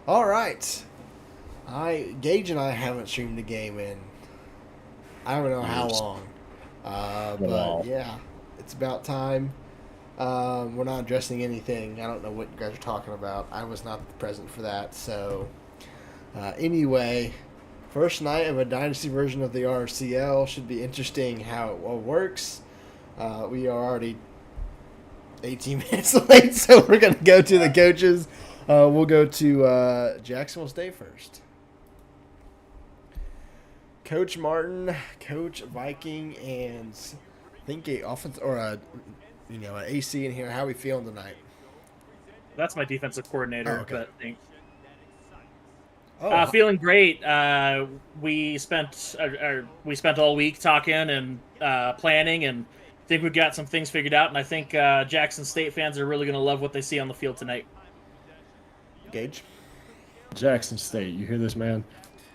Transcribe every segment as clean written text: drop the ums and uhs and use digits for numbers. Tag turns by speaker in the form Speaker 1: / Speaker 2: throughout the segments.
Speaker 1: All right. Gage and I haven't streamed a game in I don't know how
Speaker 2: Years.
Speaker 1: long. But
Speaker 2: Wow.
Speaker 1: yeah, it's about time. We're not addressing anything. I don't know what you guys are talking about. I was not present for that. So anyway, first night of a dynasty version of the RFCL should be interesting. How it all works. We are already 18 minutes late, so we're gonna go to the coaches. We'll go to Jacksonville State first. Coach Martin, Coach Viking, and I think a offense or a an AC in here. How are we feeling tonight?
Speaker 3: That's my defensive
Speaker 1: Oh,
Speaker 3: coordinator.
Speaker 1: okay.
Speaker 3: But
Speaker 1: Oh,
Speaker 3: feeling great. We spent all week talking and planning, and think we've got some things figured out. And I think Jackson State fans are really going to love what they see on the field tonight.
Speaker 1: Gage.
Speaker 2: Jackson State. You hear this, man?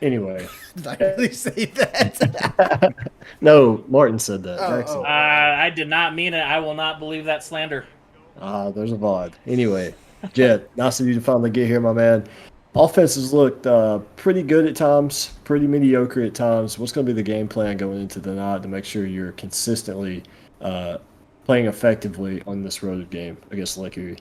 Speaker 2: Anyway.
Speaker 1: Did I really say that?
Speaker 2: No, Martin said that.
Speaker 1: Oh,
Speaker 2: Jackson.
Speaker 1: oh.
Speaker 3: I did not mean it. I will not believe that slander.
Speaker 2: There's a VOD. Anyway, Jet, nice of you to finally get here, my man. Offenses looked pretty good at times, pretty mediocre at times. What's going to be the game plan going into the night to make sure you're consistently playing effectively on this road game against Lake Erie?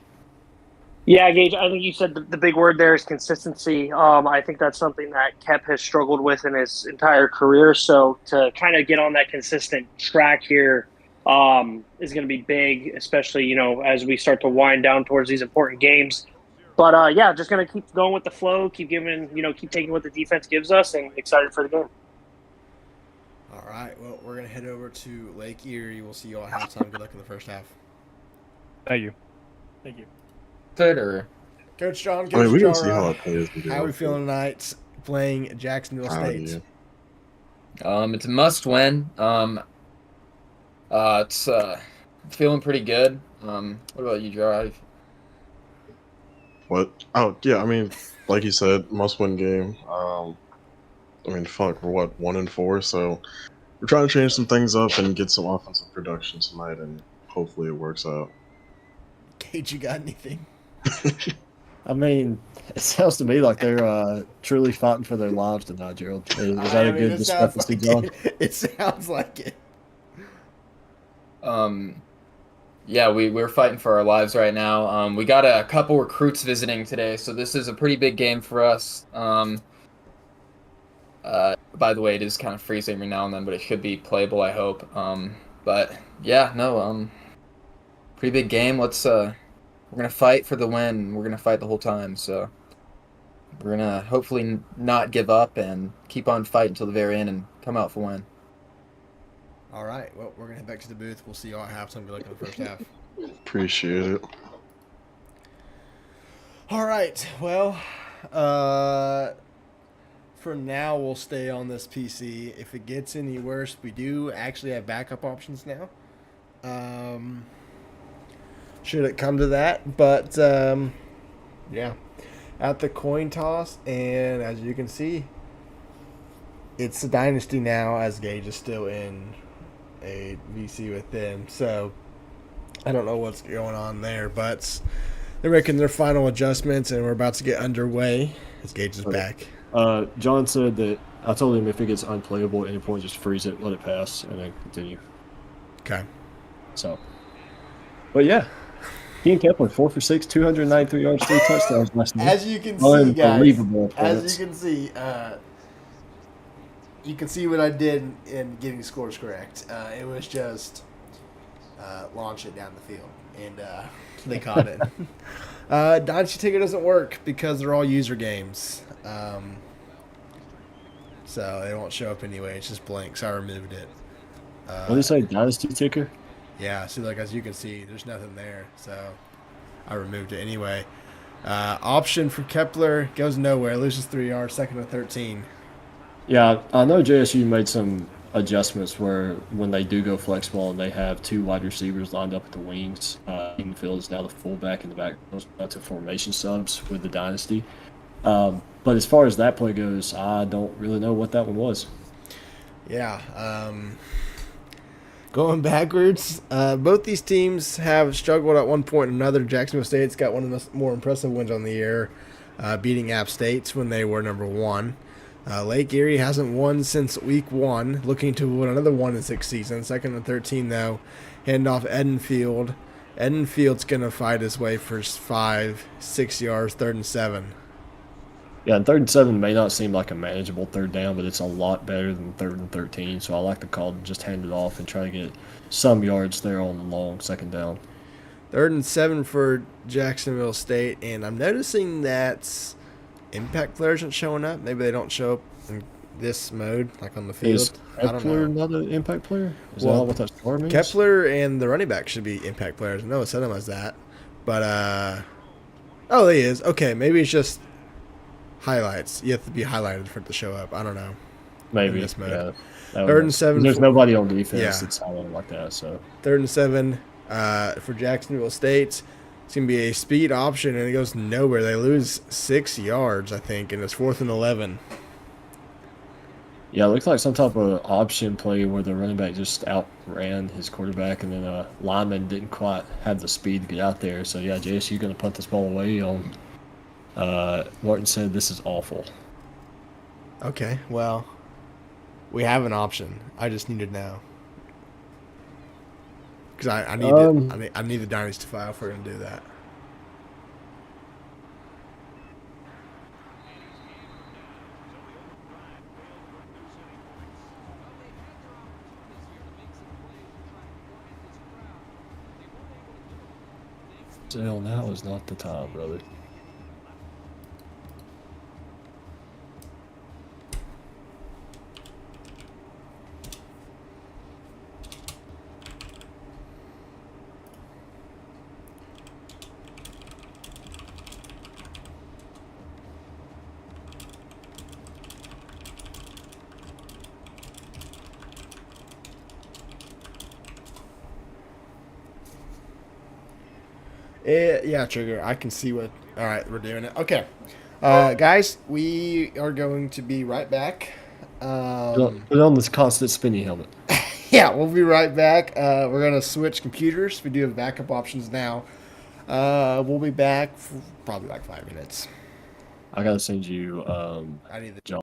Speaker 4: Yeah, Gage, I think you said the big word there is consistency. I think that's something that Kep has struggled with in his entire career. So to kind of get on that consistent track here is going to be big, especially, as we start to wind down towards these important games. But, yeah, just going to keep going with the flow, keep taking what the defense gives us, and excited for the game.
Speaker 1: All right. Well, we're gonna head over to Lake Erie. We'll see you all at halftime. Good luck in the first half.
Speaker 5: Thank you.
Speaker 3: Thank you.
Speaker 6: Good or
Speaker 1: Coach John,
Speaker 7: I
Speaker 1: Coach
Speaker 7: mean, we can see how
Speaker 1: Jara,
Speaker 7: it plays.
Speaker 1: how are we feeling tonight playing Jacksonville
Speaker 7: Proud of
Speaker 1: State?
Speaker 7: you.
Speaker 6: it's a must win. It's feeling pretty good. What about you, Drive?
Speaker 7: What? Oh, yeah. I mean, like you said, must-win game. I mean, fuck, we're what, 1-4, so we're trying to change some things up and get some offensive production tonight, and hopefully it works out.
Speaker 1: Gage, you got anything?
Speaker 2: I mean, it sounds to me like they're truly fighting for their lives tonight, Gerald. Is that a good discrepancy, John?
Speaker 1: It sounds like it.
Speaker 6: Yeah, we're fighting for our lives right now. We got a couple recruits visiting today, so this is a pretty big game for us. By the way, it is kind of freezing every now and then, but it should be playable, I hope. But yeah, no, pretty big game. We're gonna fight for the win. We're gonna fight the whole time, so we're gonna hopefully not give up and keep on fighting until the very end and come out for win.
Speaker 1: All right. Well, we're gonna head back to the booth. We'll see you all at halftime. Good luck in the first half.
Speaker 7: Appreciate it.
Speaker 1: All right. Well, for now, we'll stay on this PC. If it gets any worse, we do actually have backup options now. Should it come to that, but yeah, at the coin toss, and as you can see, it's a dynasty now. As Gage is still in a VC with them, so I don't know what's going on there, but they're making their final adjustments, and we're about to get underway. As Gage is back.
Speaker 2: John said that I told him if it gets unplayable at any point, just freeze it, let it pass, and then continue.
Speaker 1: Okay.
Speaker 2: So, but yeah, Keen Kepler 4 for 6, 293 yards, 3 touchdowns last night.
Speaker 1: As you can see, guys,
Speaker 2: Unbelievable
Speaker 1: as
Speaker 2: points.
Speaker 1: you can see what I did in getting scores correct. It was just launch it down the field, and they caught it. Dynasty Ticker doesn't work because they're all user games. So they won't show up anyway. It's just blank, so I removed it.
Speaker 2: What did you say, Dynasty Ticker?
Speaker 1: Yeah, so like as you can see, there's nothing there, so I removed it anyway. Option for Kepler goes nowhere, loses 3 yards, second and 13.
Speaker 2: Yeah, I know JSU made some adjustments where when they do go flex ball and they have 2 wide receivers lined up at the wings, Edenfield is now the fullback in the back to formation subs with the Dynasty. But as far as that play goes, I don't really know what that one was.
Speaker 1: Yeah, going backwards, both these teams have struggled at one point or another. Jacksonville State's got one of the more impressive wins on the year. beating App State when they were number 1. Lake Erie hasn't won since week 1, looking to win another 1 in 6 seasons. 2nd and 13, though. Hand off Edenfield. Edenfield's going to fight his way for 5, 6 yards, 3rd and 7.
Speaker 2: Yeah, and 3rd and 7 may not seem like a manageable 3rd down, but it's a lot better than 3rd and 13. So I like the call to just hand it off and try to get some yards there on the long 2nd down.
Speaker 1: 3rd and 7 for Jacksonville State, and I'm noticing that impact players aren't showing up. Maybe they don't show up in this mode, like on the field.
Speaker 2: Is
Speaker 1: I don't
Speaker 2: Kepler
Speaker 1: know.
Speaker 2: not an impact player? Is
Speaker 1: Well,
Speaker 2: that what that star means?
Speaker 1: Kepler and the running back should be impact players. I know it said them as that, but oh, he is. Okay, maybe it's just highlights. You have to be highlighted for it to show up. I don't know.
Speaker 2: Maybe.
Speaker 1: in this mode.
Speaker 2: Yeah. That
Speaker 1: 3rd
Speaker 2: would-
Speaker 1: and 7.
Speaker 2: There's nobody on defense
Speaker 1: Yeah.
Speaker 2: that's highlighted like that. So
Speaker 1: 3rd and 7 for Jacksonville State. It's going to be a speed option, and it goes nowhere. They lose 6 yards, I think, and it's 4th and 11.
Speaker 2: yeah, it looks like some type of option play where the running back just outran his quarterback, and then a lineman didn't quite have the speed to get out there. So yeah, JSU going to punt this ball away on. Martin said this is awful.
Speaker 1: Okay, well, we have an option. I just need it now. Because I need it. I need the dynasty file if we're going to do that.
Speaker 2: Still, now is not the time, brother.
Speaker 1: Yeah, Trigger. I can see what. All right, we're doing it. Okay, guys, we are going to be right back.
Speaker 2: Put on this constant spinny helmet.
Speaker 1: Yeah, we'll be right back. We're gonna switch computers. We do have backup options now. We'll be back for probably like 5 minutes.
Speaker 2: I gotta send you.
Speaker 1: I need the
Speaker 2: John.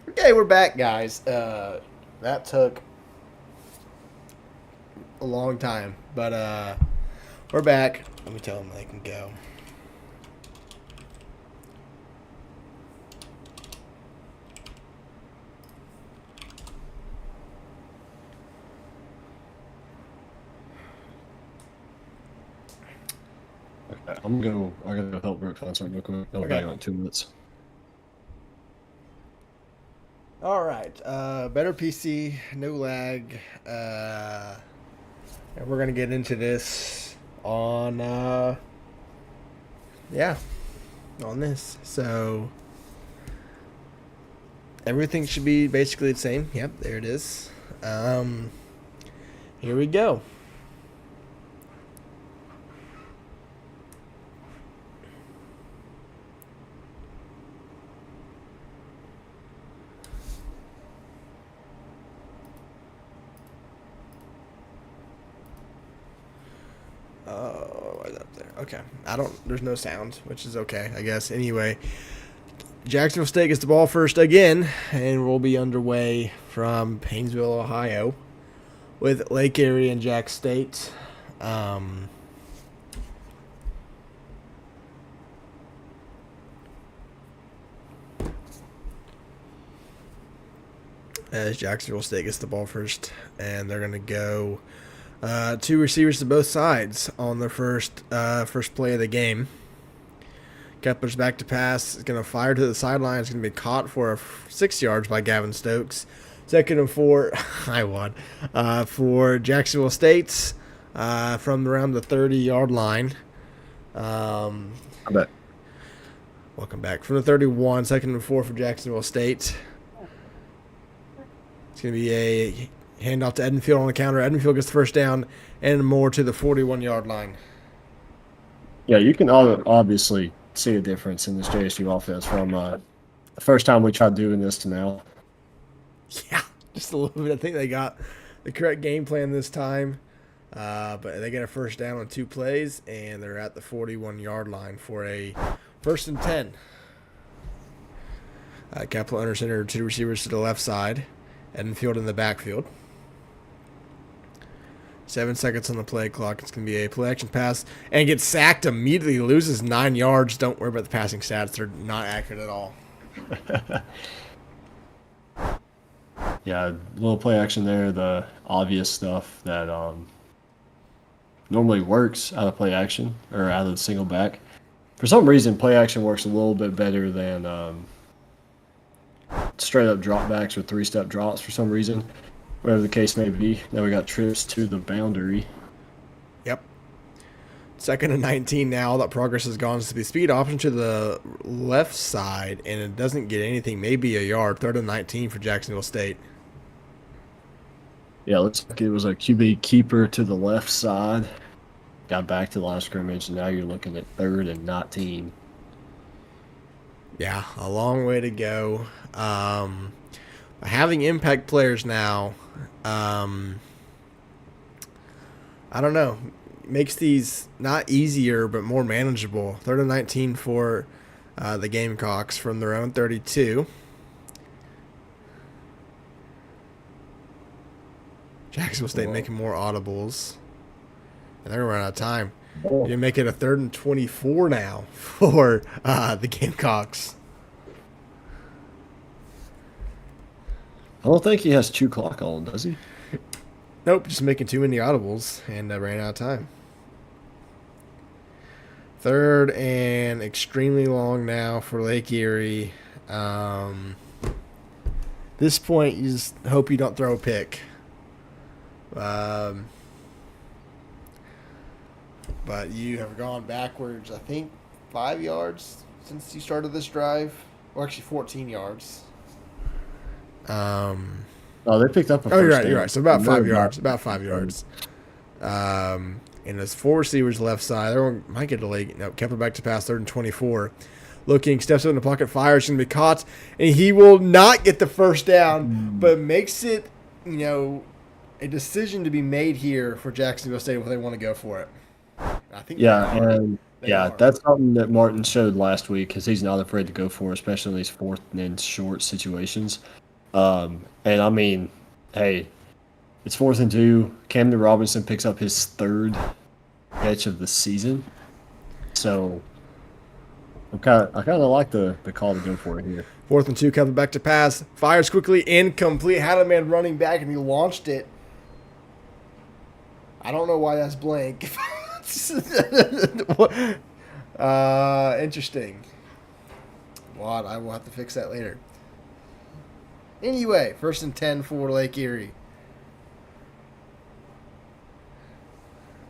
Speaker 1: Okay, we're back, guys. That took a long time, but we're back. Let me tell them they can go.
Speaker 2: Okay, I'm gonna go. I gotta go help Brooke find something real quick. I'll be back in like 2 minutes.
Speaker 1: All right, better PC, no lag, and we're gonna get into this on, yeah, on this. So everything should be basically the same. Yep, there it is. Here we go. Oh, right up there. Okay. There's no sound, which is okay, I guess. Anyway, Jacksonville State gets the ball first again, and we'll be underway from Painesville, Ohio, with Lake Erie and JAX State. as Jacksonville State gets the ball first, and they're going to go 2 receivers to both sides on the first play of the game. Kepler's back to pass. Is going to fire to the sideline. It's going to be caught for 6 yards by Gavin Stokes. 2nd and 4, I won, for Jacksonville State from around the 30-yard line.
Speaker 2: I bet.
Speaker 1: Welcome back. From the 31, 2nd and 4 for Jacksonville State. It's going to be a handoff to Edenfield on the counter. Edenfield gets the first down and more to the 41-yard line.
Speaker 2: Yeah, you can obviously see a difference in this JSU offense from the first time we tried doing this to now.
Speaker 1: Yeah, just a little bit. I think they got the correct game plan this time. But they get a first down on 2 plays, and they're at the 41-yard line for a 1st and 10. Capel under center, 2 receivers to the left side. Edenfield in the backfield. 7 seconds on the play clock. It's going to be a play-action pass, and gets sacked immediately. Loses 9 yards. Don't worry about the passing stats. They're not accurate at all.
Speaker 2: Yeah, a little play action there. The obvious stuff that normally works out of play action or out of the single back. For some reason, play action works a little bit better than straight up drop backs or 3-step drops for some reason. Whatever the case may be. Now we got trips to the boundary.
Speaker 1: Yep. 2nd and 19 now. That progress has gone to the speed option to the left side, and it doesn't get anything, maybe a yard. 3rd and 19 for Jacksonville State.
Speaker 2: Yeah, looks like it was a QB keeper to the left side. Got back to the line of scrimmage, and now you're looking at 3rd and 19.
Speaker 1: Yeah, a long way to go. Having impact players now, I don't know, makes these not easier but more manageable. 3rd and 19 for the Gamecocks from their own 32. Jacksonville State making more audibles. And they're going to run out of time. You're going to make it a 3rd and 24 now for the Gamecocks.
Speaker 2: I don't think he has 2 clock on, does he?
Speaker 1: Nope, just making too many audibles and ran out of time. 3rd and extremely long now for Lake Erie. This point, you just hope you don't throw a pick. But you have gone backwards, I think, 5 yards since you started this drive. Or actually 14 yards.
Speaker 2: Oh, they picked up a first
Speaker 1: you're right,
Speaker 2: down.
Speaker 1: you're right. So about 5 yards. About 5 yards. And there's 4 receivers left side. Everyone might get a leg. No, kept it back to pass, 3rd and 24. Looking, steps up in the pocket, fires, going to be caught. And he will not get the first down, but makes it, a decision to be made here for Jacksonville State if they want to go for it. I think
Speaker 2: that's something that Martin showed last week because he's not afraid to go for it, especially in these 4th and short situations. And I mean, hey, it's 4th and 2. Camden Robinson picks up his 3rd catch of the season. So I kind of like the call to go for it here.
Speaker 1: 4th and 2, coming back to pass, fires quickly, incomplete. Had a man running back and he launched it. I don't know why that's blank. Interesting. Well, I will have to fix that later. Anyway, 1st and 10 for Lake Erie.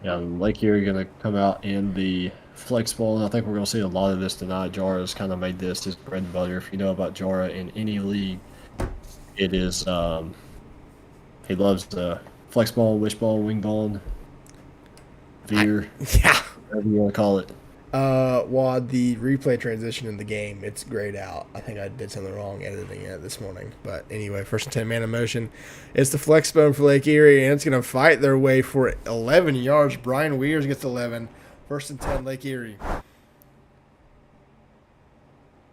Speaker 2: Yeah, Lake Erie going to come out in the flex ball, and I think we're going to see a lot of this tonight. Jara's kind of made this his bread and butter. If you know about Jara in any league, it is he loves the flex ball, wishbone, wing bone, veer, whatever you want to call it.
Speaker 1: The replay transition in the game, it's grayed out. I think I did something wrong editing it this morning. But anyway, 1st and 10, man in motion. It's the flex bone for Lake Erie, and it's going to fight their way for 11 yards. Brian Weirs gets 11. 1st and 10, Lake Erie.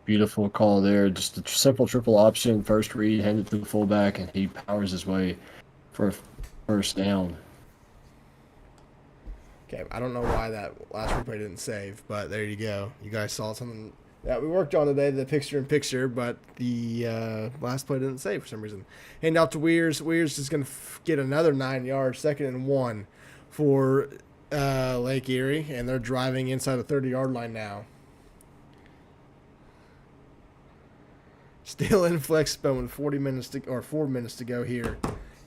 Speaker 2: Beautiful call there. Just a simple triple option. First read, hand it to the fullback, and he powers his way for a first down.
Speaker 1: Okay, I don't know why that last replay didn't save, but there you go. You guys saw something that we worked on today, the picture-in-picture, but the last play didn't save for some reason. Hand off to Weirs. Weirs is going to get another 9 yards, 2nd and 1 for Lake Erie, and they're driving inside the 30-yard line now. Still in flex spell with 4 minutes to go here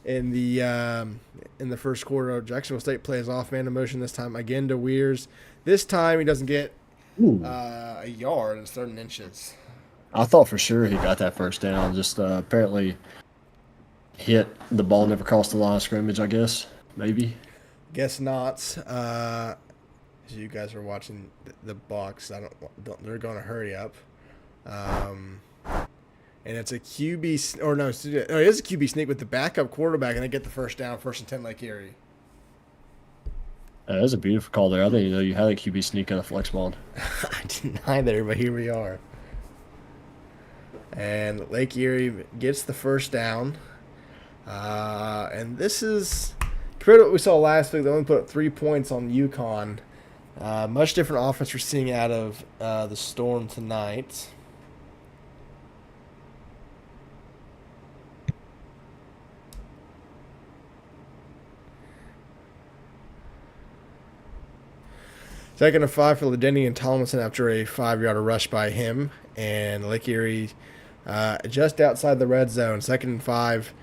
Speaker 1: in the first quarter. Jacksonville State plays off man in motion this time again to Weirs. This time he doesn't get a yard. It's 3rd and inches.
Speaker 2: I thought for sure he got that first down. Just apparently hit the ball, never crossed the line of scrimmage, I guess. Maybe.
Speaker 1: Guess not. As you guys are watching the box, they're going to hurry up. And it's a QB, or no, it is a QB sneak with the backup quarterback, and they get the first down, 1st and 10 Lake Erie.
Speaker 2: That was a beautiful call there. I didn't know you had a QB sneak on a flex ball.
Speaker 1: I didn't either, but here we are. And Lake Erie gets the first down. And this is, compared to what we saw last week, they only put up 3 points on UConn. Much different offense we're seeing out of the Storm tonight. Second and 5 for Ledeni and Tomlinson after a 5-yard rush by him. And Lake Erie just outside the red zone. 2nd and 5.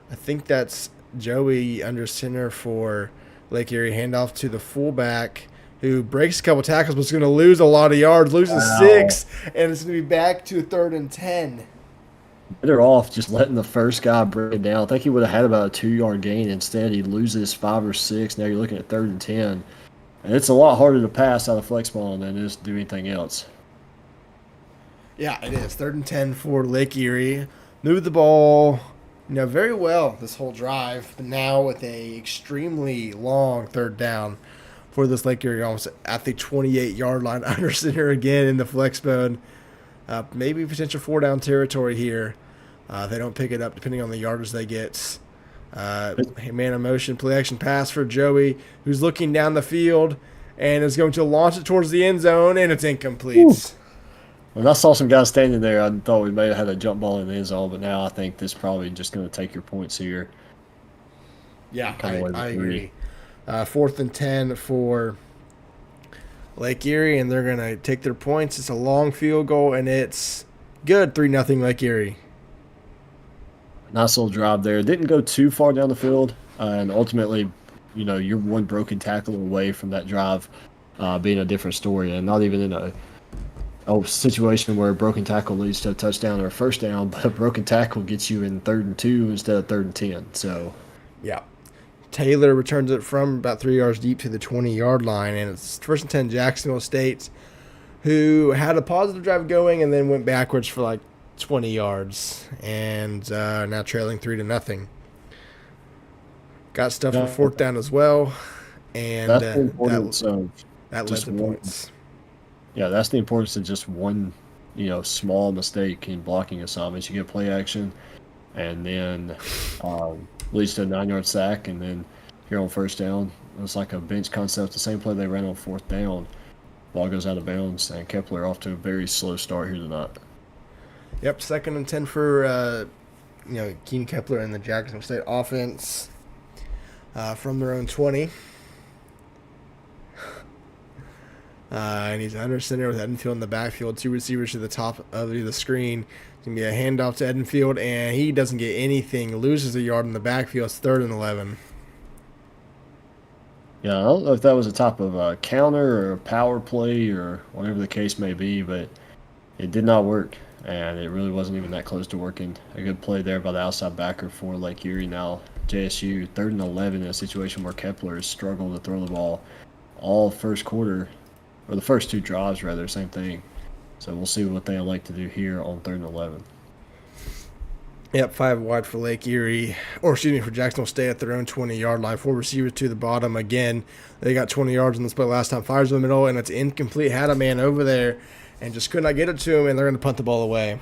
Speaker 1: I think that's Joey under center for Lake Erie. Handoff to the fullback who breaks a couple tackles but is going to lose a lot of yards. Loses 6. And it's going to be back to 3rd and 10.
Speaker 2: Better off just letting the first guy break it down. I think he would have had about a 2-yard gain. Instead, he loses 5 or 6. Now you're looking at 3rd and 10. And it's a lot harder to pass out of flex ball than it is to do anything else.
Speaker 1: Yeah, it is. 3rd and 10 for Lake Erie. Moved the ball, very well this whole drive, but now with a extremely long 3rd down for this Lake Erie, almost at the 28-yard line, under center again in the flex mode. Maybe potential 4-down territory here. They don't pick it up depending on the yardage they get. Man in motion, play action pass for Joey, who's looking down the field and is going to launch it towards the end zone, and it's incomplete.
Speaker 2: When I saw some guys standing there, I thought we may have had a jump ball in the end zone, but now I think this is probably just going to take your points here.
Speaker 1: Yeah, I agree. 4th and 10 for Lake Erie, and they're going to take their points. It's a long field goal, and it's good. 3-0 Lake Erie.
Speaker 2: Nice little drive there. Didn't go too far down the field, and ultimately, you're one broken tackle away from that drive being a different story, and not even in a situation where a broken tackle leads to a touchdown or a first down, but a broken tackle gets you in 3rd and 2 instead of 3rd and 10. So,
Speaker 1: yeah. Taylor returns it from about 3 yards deep to the 20-yard line, and it's 1st and 10 Jacksonville State, who had a positive drive going and then went backwards for like 20 yards, and now trailing 3-0. Got stuff for 4th down as well, and that led to points.
Speaker 2: Yeah, that's the importance of just one, small mistake in blocking assignments. You get play action, and then leads to a 9-yard sack, and then here on 1st down, it's like a bench concept. The same play they ran on 4th down, ball goes out of bounds, and Kepler off to a very slow start here tonight.
Speaker 1: Yep, 2nd and 10 for Keen Kepler and the Jacksonville State offense from their own 20. And he's under center with Edenfield in the backfield. 2 receivers to the top of the screen. It's going to be a handoff to Edenfield, and he doesn't get anything. Loses a yard in the backfield. It's 3rd and 11.
Speaker 2: Yeah, I don't know if that was a type of a counter or a power play or whatever the case may be, but it did not work. And it really wasn't even that close to working. A good play there by the outside backer for Lake Erie. Now JSU 3rd and 11 in a situation where Kepler has struggled to throw the ball all first quarter, or the first 2 drives rather, same thing. So we'll see what they like to do here on 3rd and 11.
Speaker 1: Yep, 5 wide for Lake Erie, for Jacksonville State at their own 20-yard line. 4 receivers to the bottom again. They got 20 yards in this play last time. Fires in the middle, and it's incomplete. Had a man over there and just could not get it to him, and they're going to punt the ball away.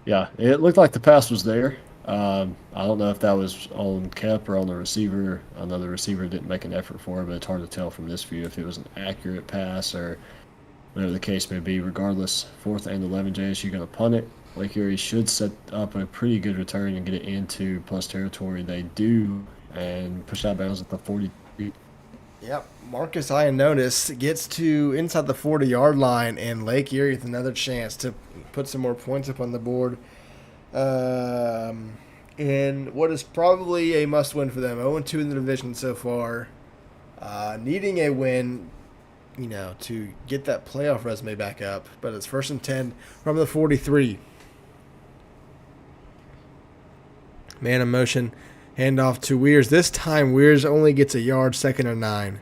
Speaker 2: Yeah, it looked like the pass was there. I don't know if that was on Kep or on the receiver. I know the receiver didn't make an effort for it, but it's hard to tell from this view if it was an accurate pass or whatever the case may be. Regardless, 4th and 11, JSU going to punt it. Lake Erie should set up a pretty good return and get it into plus territory. They do, and push out bounds at the 43.
Speaker 1: Yep. Marcus Ioannidis gets to inside the 40-yard line, and Lake Erie with another chance to put some more points up on the board. In what is probably a must-win for them. 0-2 in the division so far. Needing a win, to get that playoff resume back up. But it's 1st and 10 from the 43. Man in motion. Handoff to Weirs. This time, Weirs only gets a yard, 2nd and 9.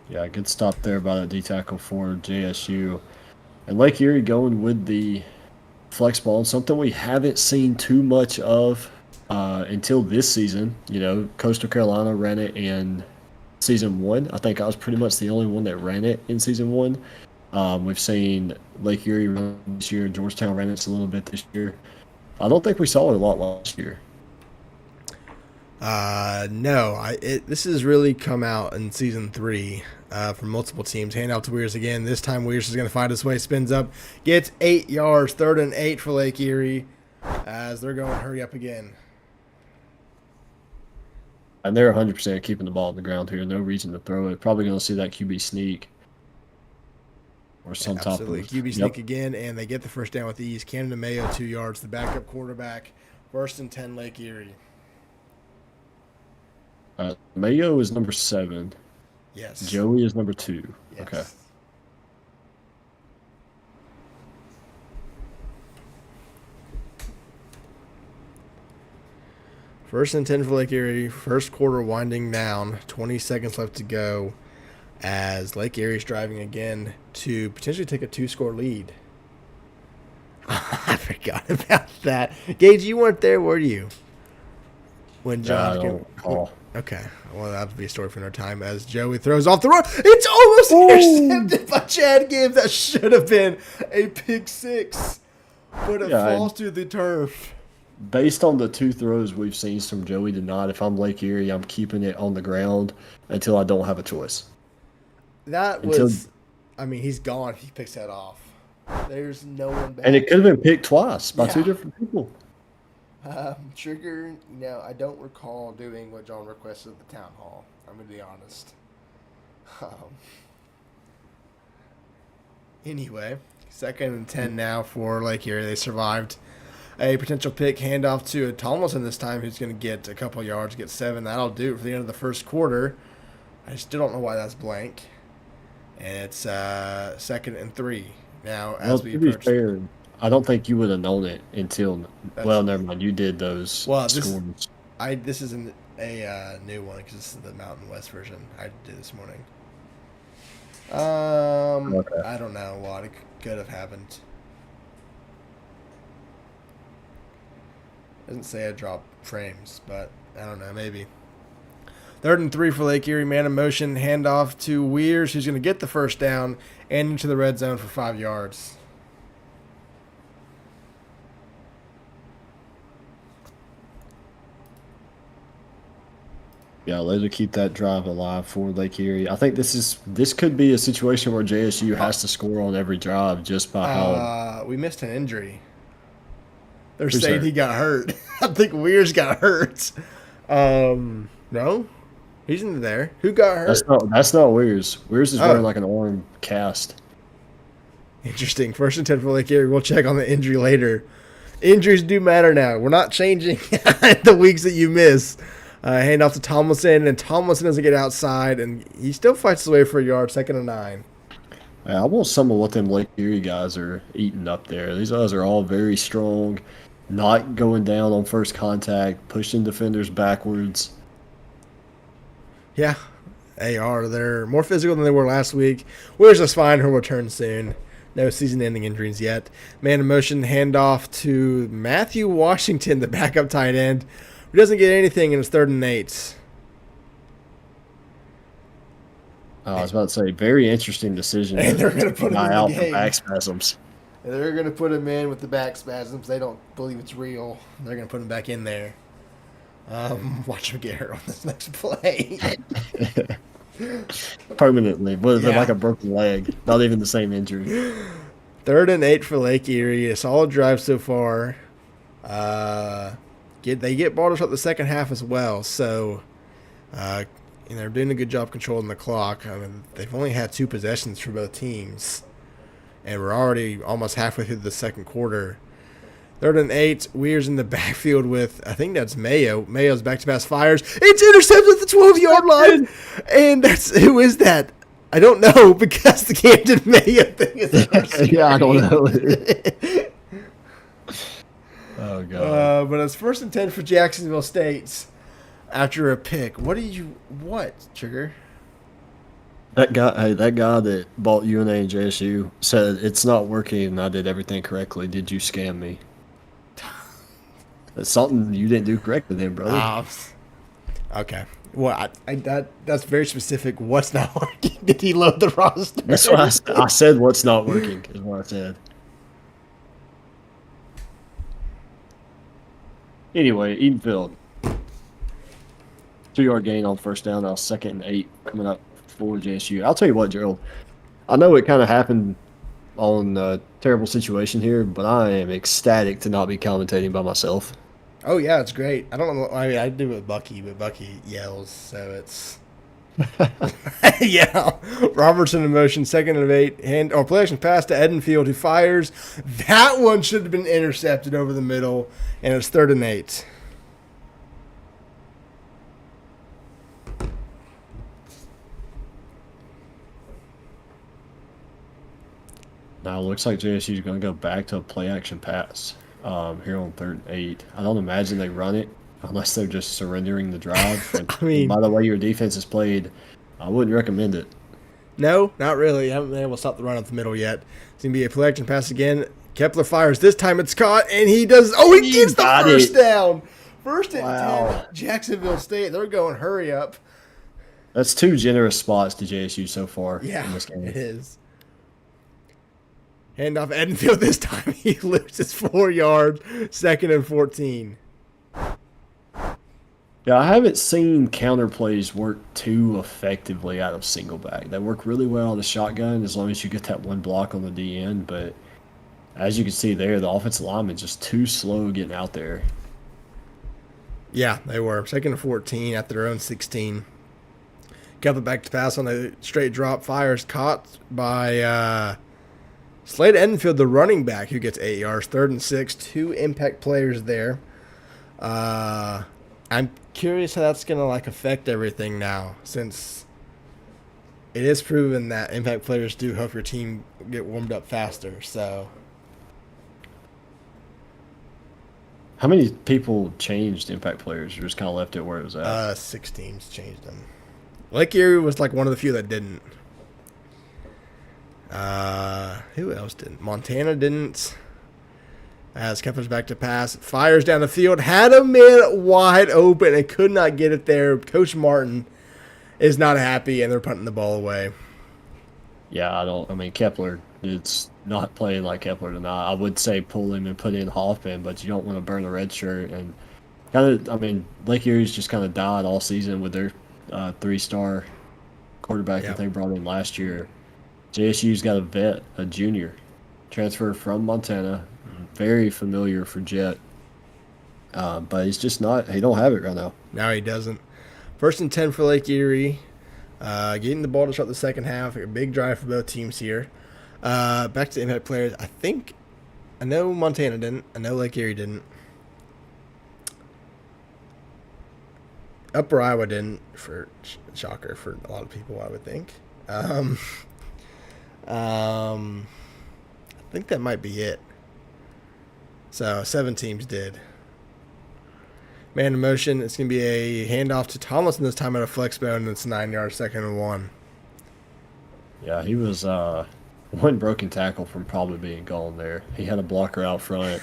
Speaker 2: Yeah, good stop there by the D tackle for JSU. And Lake Erie going with the flex ball, something we haven't seen too much of until this season. Coastal Carolina ran it in season 1. I think I was pretty much the only one that ran it in season 1. We've seen Lake Erie run this year. Georgetown ran it a little bit this year. I don't think we saw it a lot last year.
Speaker 1: No. This has really come out in season 3 from multiple teams. Hand out to Weirs again. This time Weirs is going to fight his way. Spins up. Gets 8 yards. 3rd and 8 for Lake Erie as they're going hurry up again.
Speaker 2: And they're 100% keeping the ball on the ground here. No reason to throw it. Probably going to see that QB sneak. Or some top of
Speaker 1: Absolutely. QB sneak again, and they get the first down with ease. Camden Mayo, 2 yards. The backup quarterback. 1st and 10, Lake Erie.
Speaker 2: Mayo is number 7.
Speaker 1: Yes.
Speaker 2: Joey is number 2.
Speaker 1: Yes.
Speaker 2: Okay.
Speaker 1: First and 10 for Lake Erie. First quarter winding down. 20 seconds left to go as Lake Erie's driving again to potentially take a 2-score lead. I forgot about that. Gage, you weren't there, were you? When John...
Speaker 2: I don't recall.
Speaker 1: Okay. Well, that would be a story for another time as Joey throws off the run. It's almost intercepted by Chad Gibbs. That should have been a pick 6. But it falls to the turf.
Speaker 2: Based on the 2 throws we've seen from Joey tonight, if I'm Lake Erie, I'm keeping it on the ground until I don't have a choice.
Speaker 1: That was... he's gone. He picks that off. There's no one back.
Speaker 2: And it could have been picked twice by 2 different people.
Speaker 1: Trigger, I don't recall doing what John requested at the town hall. I'm going to be honest. Anyway, 2nd and 10 now for Lake Erie. They survived a potential pick handoff to Tomlinson this time, who's going to get a couple yards, get 7. That'll do it for the end of the first quarter. I still don't know why that's blank. And it's 2nd and 3. Now, as we approach...
Speaker 2: fair, I don't think you would have known it until... Well, never mind. You did those scores.
Speaker 1: This isn't a new one because this is the Mountain West version I did this morning. Okay. I don't know what it could have happened. Doesn't say I dropped frames, but I don't know, maybe. 3rd and 3 for Lake Erie. Man in motion. Handoff to Weirs, who's going to get the first down and into the red zone for 5 yards.
Speaker 2: Yeah, let her keep that drive alive for Lake Erie. I think this could be a situation where JSU has to score on every drive just by how...
Speaker 1: We missed an injury. They're saying he got hurt. I think Weirs got hurt. No? He's in there. Who got hurt?
Speaker 2: That's not Weirs. Weirs is wearing like an arm cast.
Speaker 1: Interesting. 1st and 10 for Lake Erie. We'll check on the injury later. Injuries do matter now. We're not changing the weeks that you miss. Hand off to Tomlinson, and Tomlinson doesn't get outside, and he still fights his way for a yard, 2nd and 9.
Speaker 2: I want some of what them Lake Erie guys are eating up there. These guys are all very strong, not going down on first contact, pushing defenders backwards.
Speaker 1: Yeah, they are. They're more physical than they were last week. Weirs is fine. He'll return soon. No season-ending injuries yet. Man in motion, handoff to Matthew Washington, the backup tight end, who doesn't get anything in his 3rd and 8.
Speaker 2: I was about to say, very interesting decision.
Speaker 1: And they're going to put him in the game.
Speaker 2: Back spasms.
Speaker 1: And they're going to put him in with the back spasms. They don't believe it's real. They're going to put him back in there. Watch him get hurt on this next play.
Speaker 2: Permanently, but
Speaker 1: Yeah.
Speaker 2: like a broken leg. Not even the same injury.
Speaker 1: 3rd and 8 for Lake Erie. A solid drive so far. They get ball to start the second half as well. So, they're doing a good job controlling the clock. I mean, they've only had 2 possessions for both teams, and we're already almost halfway through the second quarter. 3rd and 8. Weir's in the backfield with, I think that's Mayo. Mayo's back to pass, fires. It's intercepted at the 12-yard line. And who is that? I don't know, because the Camden Mayo thing is
Speaker 2: Yeah, I don't know. Oh god.
Speaker 1: but it's 1st and 10 for Jacksonville State after a pick. What, Trigger?
Speaker 2: That guy that bought UNA and JSU said it's not working and I did everything correctly. Did you scam me? That's something you didn't do correctly then, brother.
Speaker 1: Okay. Well, that's very specific. What's not working? Did he load the roster?
Speaker 2: That's what I said. What's not working is what I said. Anyway, Edenfield. 2-yard gain on first down. Now 2nd and 8 coming up for JSU. I'll tell you what, Gerald. I know it kind of happened on a terrible situation here, but I am ecstatic to not be commentating by myself.
Speaker 1: Oh, yeah, it's great. I don't know. I mean, I do it with Bucky, but Bucky yells, so it's... Yeah. Robertson in motion, 2nd and 8. Play action pass to Edenfield, who fires. That one should have been intercepted over the middle, and it's 3rd and 8.
Speaker 2: Now it looks like JSU is going to go back to a play action pass here on 3rd and 8. I don't imagine they run it unless they're just surrendering the drive. And
Speaker 1: I mean,
Speaker 2: by the way your defense is played, I wouldn't recommend it.
Speaker 1: No, not really. I haven't been able to stop the run up the middle yet. It's going to be a play action pass again. Kepler fires. This time it's caught, and he does. Oh, he gets the first down. 1st and 10. Jacksonville State. They're going hurry up.
Speaker 2: That's 2 generous spots to JSU so far in
Speaker 1: Yeah,
Speaker 2: this game.
Speaker 1: it is. Hand off Edenfield this time. He loses 4 yards. 2nd and 14.
Speaker 2: Yeah, I haven't seen counter plays work too effectively out of single back. They work really well on the shotgun as long as you get that one block on the DN, but as you can see there, the offensive lineman just too slow getting out there.
Speaker 1: Yeah, they were. 2nd and 14 at their own 16. Got back to pass on a straight drop. Fires caught by Slade Edenfield, the running back, who gets 8 yards. 3rd and 6. 2 impact players there. I'm curious how that's going to affect everything now, since it is proven that impact players do help your team get warmed up faster. So,
Speaker 2: how many people changed impact players or just kind of left it where it was at?
Speaker 1: 6 teams changed them. Lake Erie was one of the few that didn't. Who else didn't? Montana didn't. As Kepler's back to pass, fires down the field, had a man wide open and could not get it there. Coach Martin is not happy, and they're punting the ball away.
Speaker 2: Yeah, Kepler, it's not playing like Kepler tonight. I would say pull him and put in Hoffman, but you don't want to burn the red shirt. And Lake Erie's just kind of died all season with their 3-star quarterback that they brought in last year. JSU's got a vet, a junior, transferred from Montana, very familiar for Jet, but he's just not. He don't have it right now.
Speaker 1: No, he doesn't. 1st and 10 for Lake Erie. Getting the ball to start the second half. A big drive for both teams here. Back to impact players. I know Montana didn't. I know Lake Erie didn't. Upper Iowa didn't, for shocker for a lot of people, I would think. I think that might be it. So 7 teams did. Man in motion. It's going to be a handoff to Tomlinson this time at a flex bone, and it's 9 yards, 2nd and 1.
Speaker 2: Yeah, he was one broken tackle from probably being gone there. He had a blocker out front.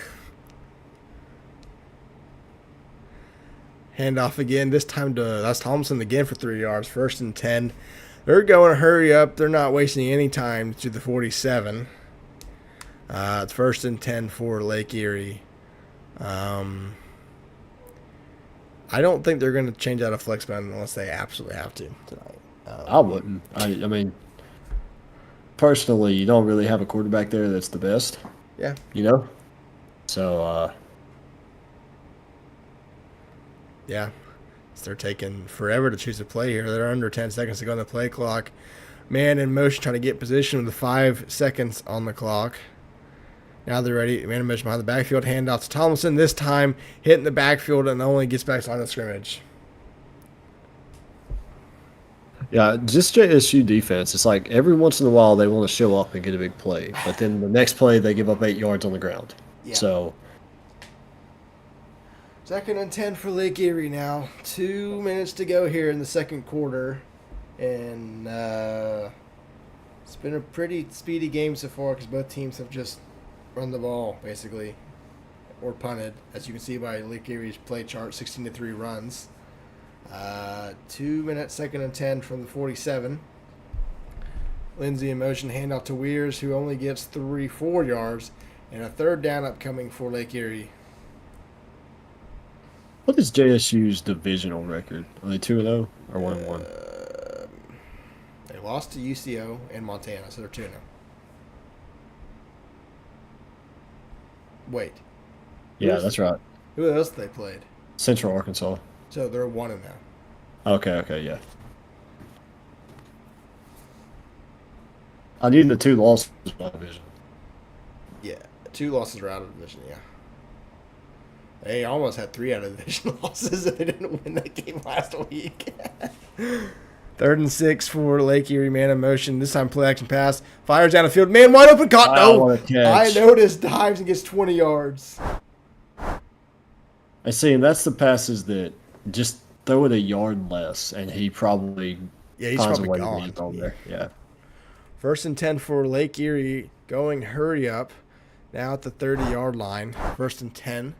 Speaker 1: Handoff again. This time that's Tomlinson again for 3 yards. 1st and 10. They're going to hurry up. They're not wasting any time to the 47. It's 1st and 10 for Lake Erie. I don't think they're going to change out a flex bone unless they absolutely have to tonight.
Speaker 2: I wouldn't. I mean, personally, you don't really have a quarterback there that's the best.
Speaker 1: Yeah.
Speaker 2: You know? So,
Speaker 1: Yeah. So they're taking forever to choose a play here. They're under 10 seconds to go on the play clock. Man in motion trying to get position with 5 seconds on the clock. Now they're ready. Man in motion behind the backfield. Handoff to Tomlinson. This time hitting the backfield and only gets back to line of scrimmage.
Speaker 2: yeah, just JSU defense. It's like every once in a while they want to show up and get a big play, but then the next play they give up 8 yards on the ground.
Speaker 1: Yeah.
Speaker 2: So,
Speaker 1: 2nd and 10 for Lake Erie now. 2 minutes to go here in the second quarter. And it's been a pretty speedy game so far because both teams have just run the ball, basically, or punted. As you can see by Lake Erie's play chart, 16-3 runs. 2 minutes, 2nd and 10 from the 47. Lindsay in motion, handoff to Weirs, who only gets 4 yards. And a 3rd down upcoming for Lake Erie.
Speaker 2: what is JSU's divisional record? Are they 2-0 or 1-1?
Speaker 1: They lost to UCO and Montana, so they're 2-0. Wait.
Speaker 2: Yeah, that's right.
Speaker 1: Who else they played?
Speaker 2: Central Arkansas.
Speaker 1: So they're 1-0.
Speaker 2: Okay, yeah. I knew the 2 losses in my division.
Speaker 1: Yeah, 2 losses are out of division, yeah. They almost had 3 out of division losses if they didn't win that game last week. 3rd and 6 for Lake Erie, man in motion. This time play action pass. Fires down the field. Man, wide open, caught.
Speaker 2: Wow,
Speaker 1: No,
Speaker 2: what a catch.
Speaker 1: I noticed, dives and gets 20 yards.
Speaker 2: I see, and that's the passes that just throw it a yard less, and he probably
Speaker 1: Yeah, he's
Speaker 2: finds a
Speaker 1: probably
Speaker 2: way
Speaker 1: gone.
Speaker 2: to get on there. Yeah.
Speaker 1: 1st and 10 for Lake Erie, going hurry up. Now at the 30-yard line. 1st and 10.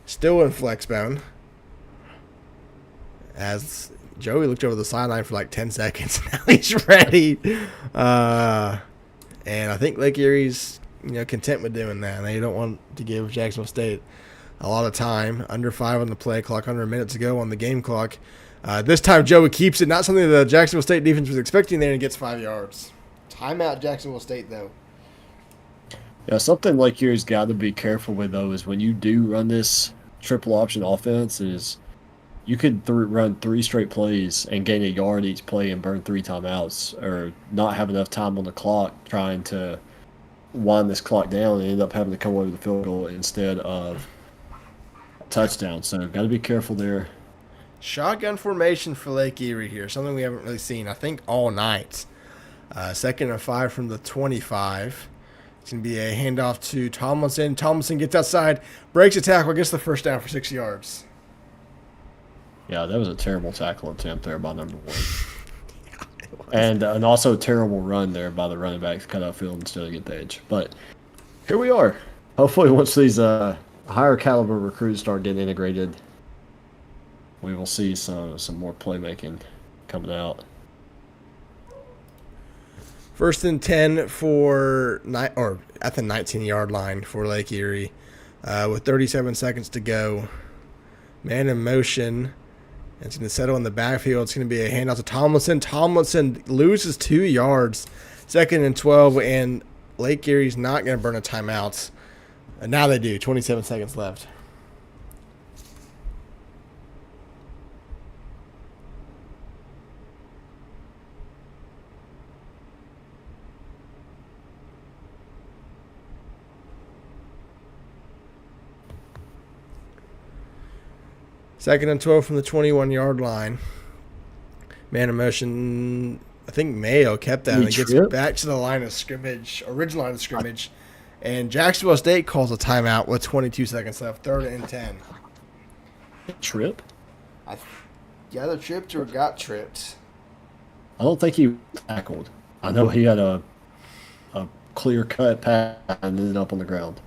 Speaker 1: Still in flex bone. As Joey looked over the sideline for like 10 seconds. Now he's ready. And I think Lake Erie's content with doing that. They don't want to give Jacksonville State a lot of time. Under 5 on the play clock, under a minute to go on the game clock. This time Joey keeps it. Not something the Jacksonville State defense was expecting there, and gets 5 yards. Timeout Jacksonville State, though.
Speaker 2: Yeah, something Lake Erie's got to be careful with, though, is when you do run this triple option offense is you could run 3 straight plays and gain a yard each play and burn 3 timeouts, or not have enough time on the clock trying to wind this clock down and end up having to come over the field goal instead of a touchdown. So got to be careful there.
Speaker 1: Shotgun formation for Lake Erie here. Something we haven't really seen, I think, all night. 2nd and 5 from the 25. It's going to be a handoff to Tomlinson. Tomlinson gets outside, breaks a tackle, gets the 1st down for 6 yards.
Speaker 2: Yeah, that was a terrible tackle attempt there by number 1. And also a terrible run there by the running back to cut out field instead of get the edge. But here we are. Hopefully once these higher caliber recruits start getting integrated, we will see some more playmaking coming out.
Speaker 1: 1st and 10 for at the 19-yard line for Lake Erie, with 37 seconds to go. Man in motion. It's going to settle in the backfield. It's going to be a handoff to Tomlinson. Tomlinson loses 2 yards. 2nd and 12, and Lake Erie's not going to burn a timeout. And now they do. 27 seconds left. Second and 12 from the 21-yard line. Man in motion. I think Mayo kept that. And it gets back to the line of scrimmage, original line of scrimmage. And Jacksonville State calls a timeout with 22 seconds left. 3rd and 10.
Speaker 2: Trip?
Speaker 1: Either tripped or got tripped.
Speaker 2: I don't think he was tackled. I know he had a clear-cut pass and ended up on the ground.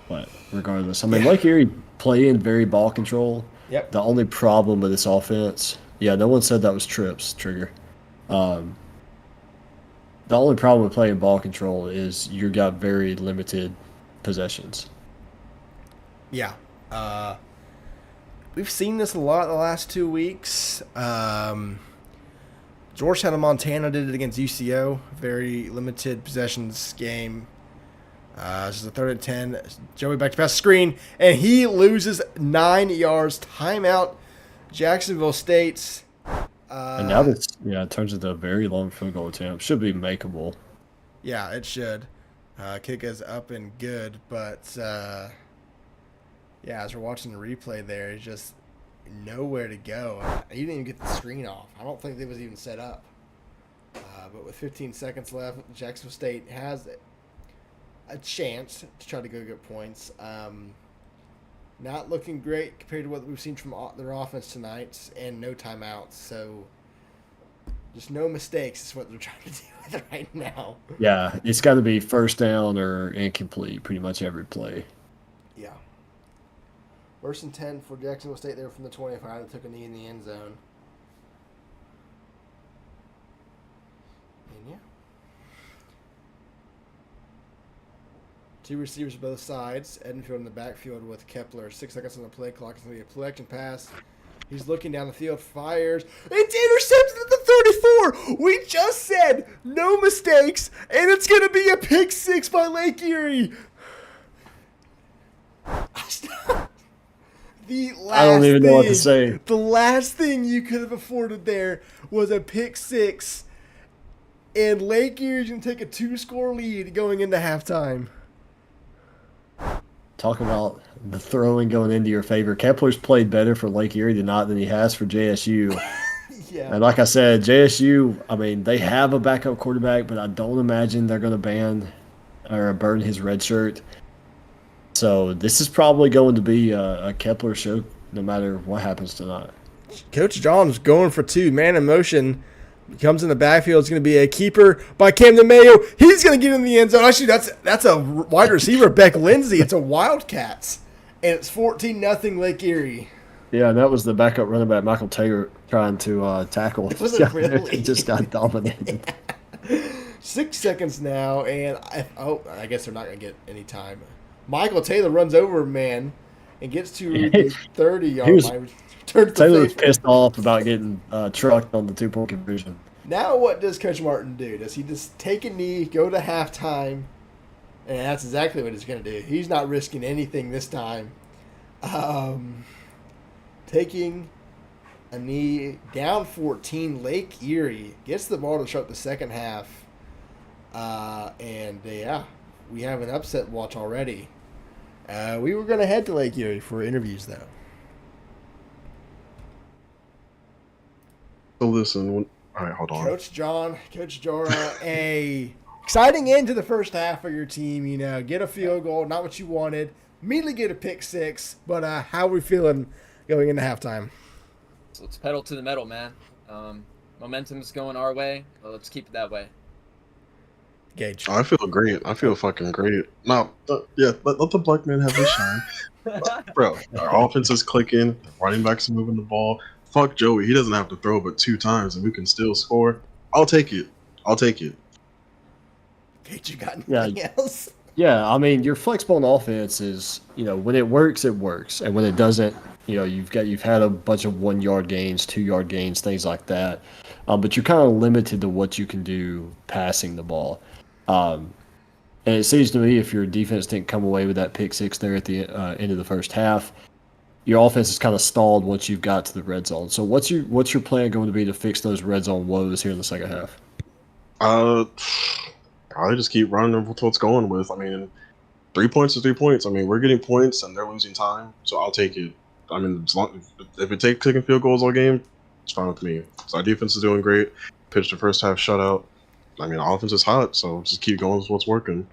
Speaker 2: But regardless, I mean, Lake Erie playing very ball control.
Speaker 1: Yep.
Speaker 2: The only problem with this offense, no one said that was trips, Trigger. The only problem with playing ball control is you got very limited possessions.
Speaker 1: Yeah. we've seen this a lot the last 2 weeks. Georgetown and Montana did it against UCO. Very limited possessions game. This is a 3rd and 10. Joey back to pass the screen, and he loses 9 yards. Timeout. Jacksonville State's.
Speaker 2: And now this, it turns into a very long field goal attempt. Should be makeable.
Speaker 1: Yeah, it should. Kick is up and good, but as we're watching the replay there, he's just nowhere to go. He didn't even get the screen off. I don't think it was even set up. But with 15 seconds left, Jacksonville State has a chance to try to go get points. Not looking great compared to what we've seen from their offense tonight, and no timeouts. So just no mistakes is what they're trying to do with it right now.
Speaker 2: Yeah, it's got to be first down or incomplete pretty much every play.
Speaker 1: Yeah. 1st and 10 for Jacksonville State there from the 25. They took a knee in the end zone. And yeah. 2 receivers both sides. Edenfield in the backfield with Kepler. 6 seconds on the play clock. It's going to be a play action pass. He's looking down the field, fires. It's intercepted at the 34. We just said no mistakes, and it's going to be a pick 6 by Lake Erie.
Speaker 2: I don't even know what to say.
Speaker 1: The last thing you could have afforded there was a pick 6, and Lake Erie's going to take a 2-score lead going into halftime.
Speaker 2: Talk about the throwing going into your favor. Kepler's played better for Lake Erie than he has for JSU.
Speaker 1: Yeah.
Speaker 2: And like I said, JSU, I mean, they have a backup quarterback, but I don't imagine they're going to ban or burn his red shirt. So this is probably going to be a Kepler show no matter what happens tonight.
Speaker 1: Coach John's going for 2. Man in motion. Comes in the backfield. It's going to be a keeper by Camden Mayo. He's going to get in the end zone. Actually, that's a wide receiver, Beck Lindsay. It's a Wildcats. And it's 14-0 Lake Erie.
Speaker 2: Yeah, that was the backup running back, Michael Taylor, trying to tackle.
Speaker 1: Was it really?
Speaker 2: He just got dominated.
Speaker 1: 6 seconds now, and I guess they're not going to get any time. Michael Taylor runs over a man and gets to the 30-yard line.
Speaker 2: Taylor was pissed off about getting trucked on the 2-point conversion.
Speaker 1: Now what does Coach Martin do? Does he just take a knee, go to halftime? And that's exactly what he's going to do. He's not risking anything this time. Taking a knee, down 14, Lake Erie gets the ball to start the second half. We have an upset watch already. We were going to head to Lake Erie for interviews, though.
Speaker 7: So listen, all right, hold on.
Speaker 1: Coach Jora, a exciting end to the first half for your team. Get a field goal, not what you wanted. Immediately get a pick 6, but how are we feeling going into halftime?
Speaker 6: So let's pedal to the metal, man. Momentum's going our way. Well, let's keep it that way.
Speaker 1: Gage.
Speaker 7: I feel great. I feel fucking great. No, let the black man have his shine. Bro, our offense is clicking. Running backs are moving the ball. Fuck Joey. He doesn't have to throw but 2 times, and we can still score. I'll take it.
Speaker 1: Gage, you got anything else?
Speaker 2: Yeah, I mean, your flexible on offense is, when it works, it works. And when it doesn't, you've had a bunch of 1-yard gains, 2-yard gains, things like that. But you're kind of limited to what you can do passing the ball. And it seems to me if your defense didn't come away with that pick 6 there at the end of the first half, your offense is kind of stalled once you've got to the red zone. So what's your plan going to be to fix those red zone woes here in the second half?
Speaker 7: Probably just keep running with what's going with. I mean, 3 points is 3 points. I mean, we're getting points and they're losing time, so I'll take it. I mean, if it takes taking field goals all game, it's fine with me. So our defense is doing great. Pitched the first half shutout. I mean, our offense is hot, so just keep going with what's working.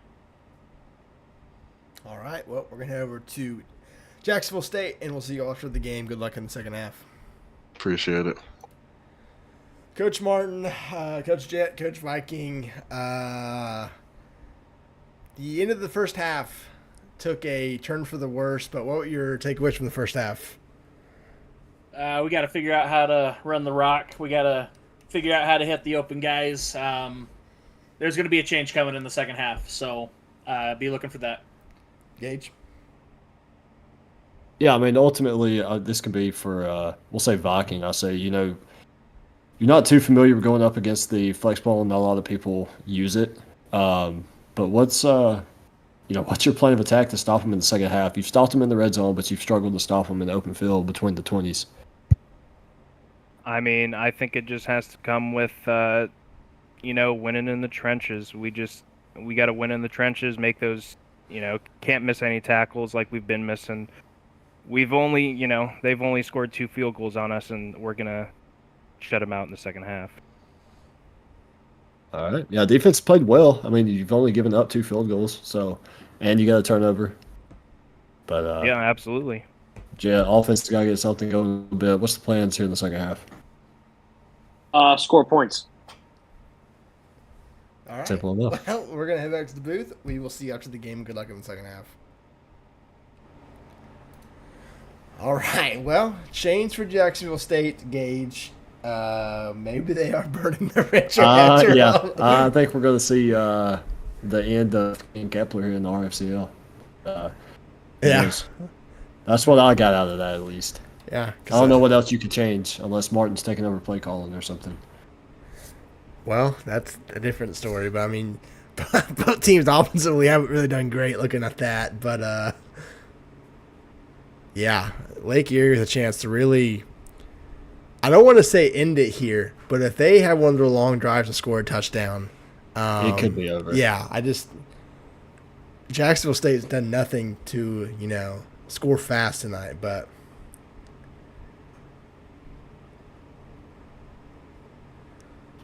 Speaker 1: All right. Well, we're going to head over to Jacksonville State, and we'll see you all after the game. Good luck in the second half.
Speaker 7: Appreciate it.
Speaker 1: Coach Martin, Coach Jet, Coach Viking, the end of the first half took a turn for the worse, but what were your takeaways from the first half?
Speaker 3: We got to figure out how to run the rock. We got to figure out how to hit the open guys. There's going to be a change coming in the second half, so be looking for that.
Speaker 1: Gage?
Speaker 2: Yeah, I mean, ultimately, this could be for, we'll say Viking. I say, you're not too familiar with going up against the flex ball. Not a lot of people use it. But what's your plan of attack to stop them in the second half? You've stopped them in the red zone, but you've struggled to stop them in the open field between the 20s.
Speaker 5: I mean, I think it just has to come with, winning in the trenches. We got to win in the trenches, make those, can't miss any tackles like we've been missing. They've only scored 2 field goals on us, and we're going to shut them out in the second half.
Speaker 2: All right. Yeah, defense played well. I mean, you've only given up 2 field goals, and you got a turnover. But
Speaker 5: yeah, absolutely.
Speaker 2: Yeah, offense got to get something going a little bit. What's the plans here in the second half?
Speaker 4: Score points.
Speaker 1: All right.
Speaker 2: Simple enough.
Speaker 1: Well, we're going to head back to the booth. We will see you after the game. Good luck in the second half. All right. Well, change for Jacksonville State, Gage. Maybe they are burning the rich.
Speaker 2: Yeah, I think we're going to see the end of Ian Kepler here in the RFCL.
Speaker 1: Yeah.
Speaker 2: That's what I got out of that, at least.
Speaker 1: Yeah.
Speaker 2: I don't know what else you could change unless Martin's taking over play calling or something.
Speaker 1: Well, that's a different story. But, I mean, both teams offensively haven't really done great looking at that. But, yeah, Lake Erie has a chance to really – I don't want to say end it here, but if they have one of their long drives and score a touchdown –
Speaker 2: it could be over.
Speaker 1: Yeah, Jacksonville State's done nothing to, score fast tonight, but –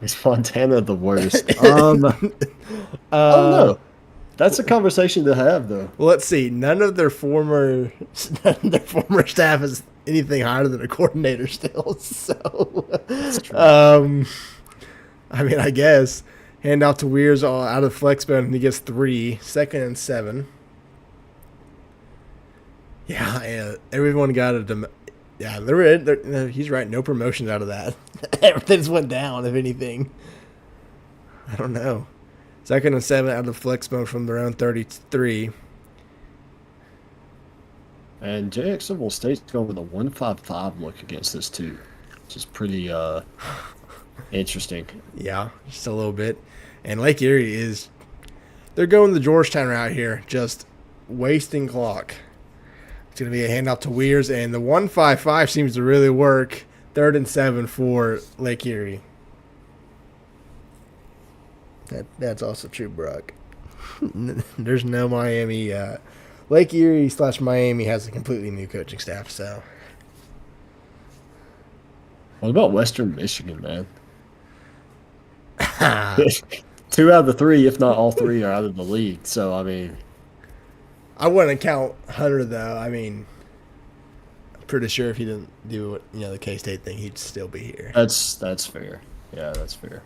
Speaker 2: Is Fontana the worst? I don't know. That's a conversation to have, though.
Speaker 1: Well, let's see. None of their former staff is anything higher than a coordinator still. So, I mean, I guess hand out to Weirs out of flex bone, and he gets 3, 2nd and 7. Yeah, everyone got a. Yeah, he's right. No promotions out of that. Everything's went down, if anything. I don't know. 2nd and 7 out of flex mode from their own 33.
Speaker 2: And Jacksonville State's going with a 1-5-5 look against this, too, which is pretty interesting.
Speaker 1: Yeah, just a little bit. And Lake Erie they're going the Georgetown route here, just wasting clock. It's going to be a handout to Weirs, and the 1-5-5 seems to really work. 3rd and 7 for Lake Erie. That's also true, Brock. There's no Miami. Lake Erie / Miami has a completely new coaching staff. So,
Speaker 2: what about Western Michigan, man? 2 out of the 3, if not all 3, are out of the league. So, I mean,
Speaker 1: I wouldn't count Hunter though. I mean, I'm pretty sure if he didn't do the K-State thing, he'd still be here.
Speaker 2: That's fair. Yeah, that's fair.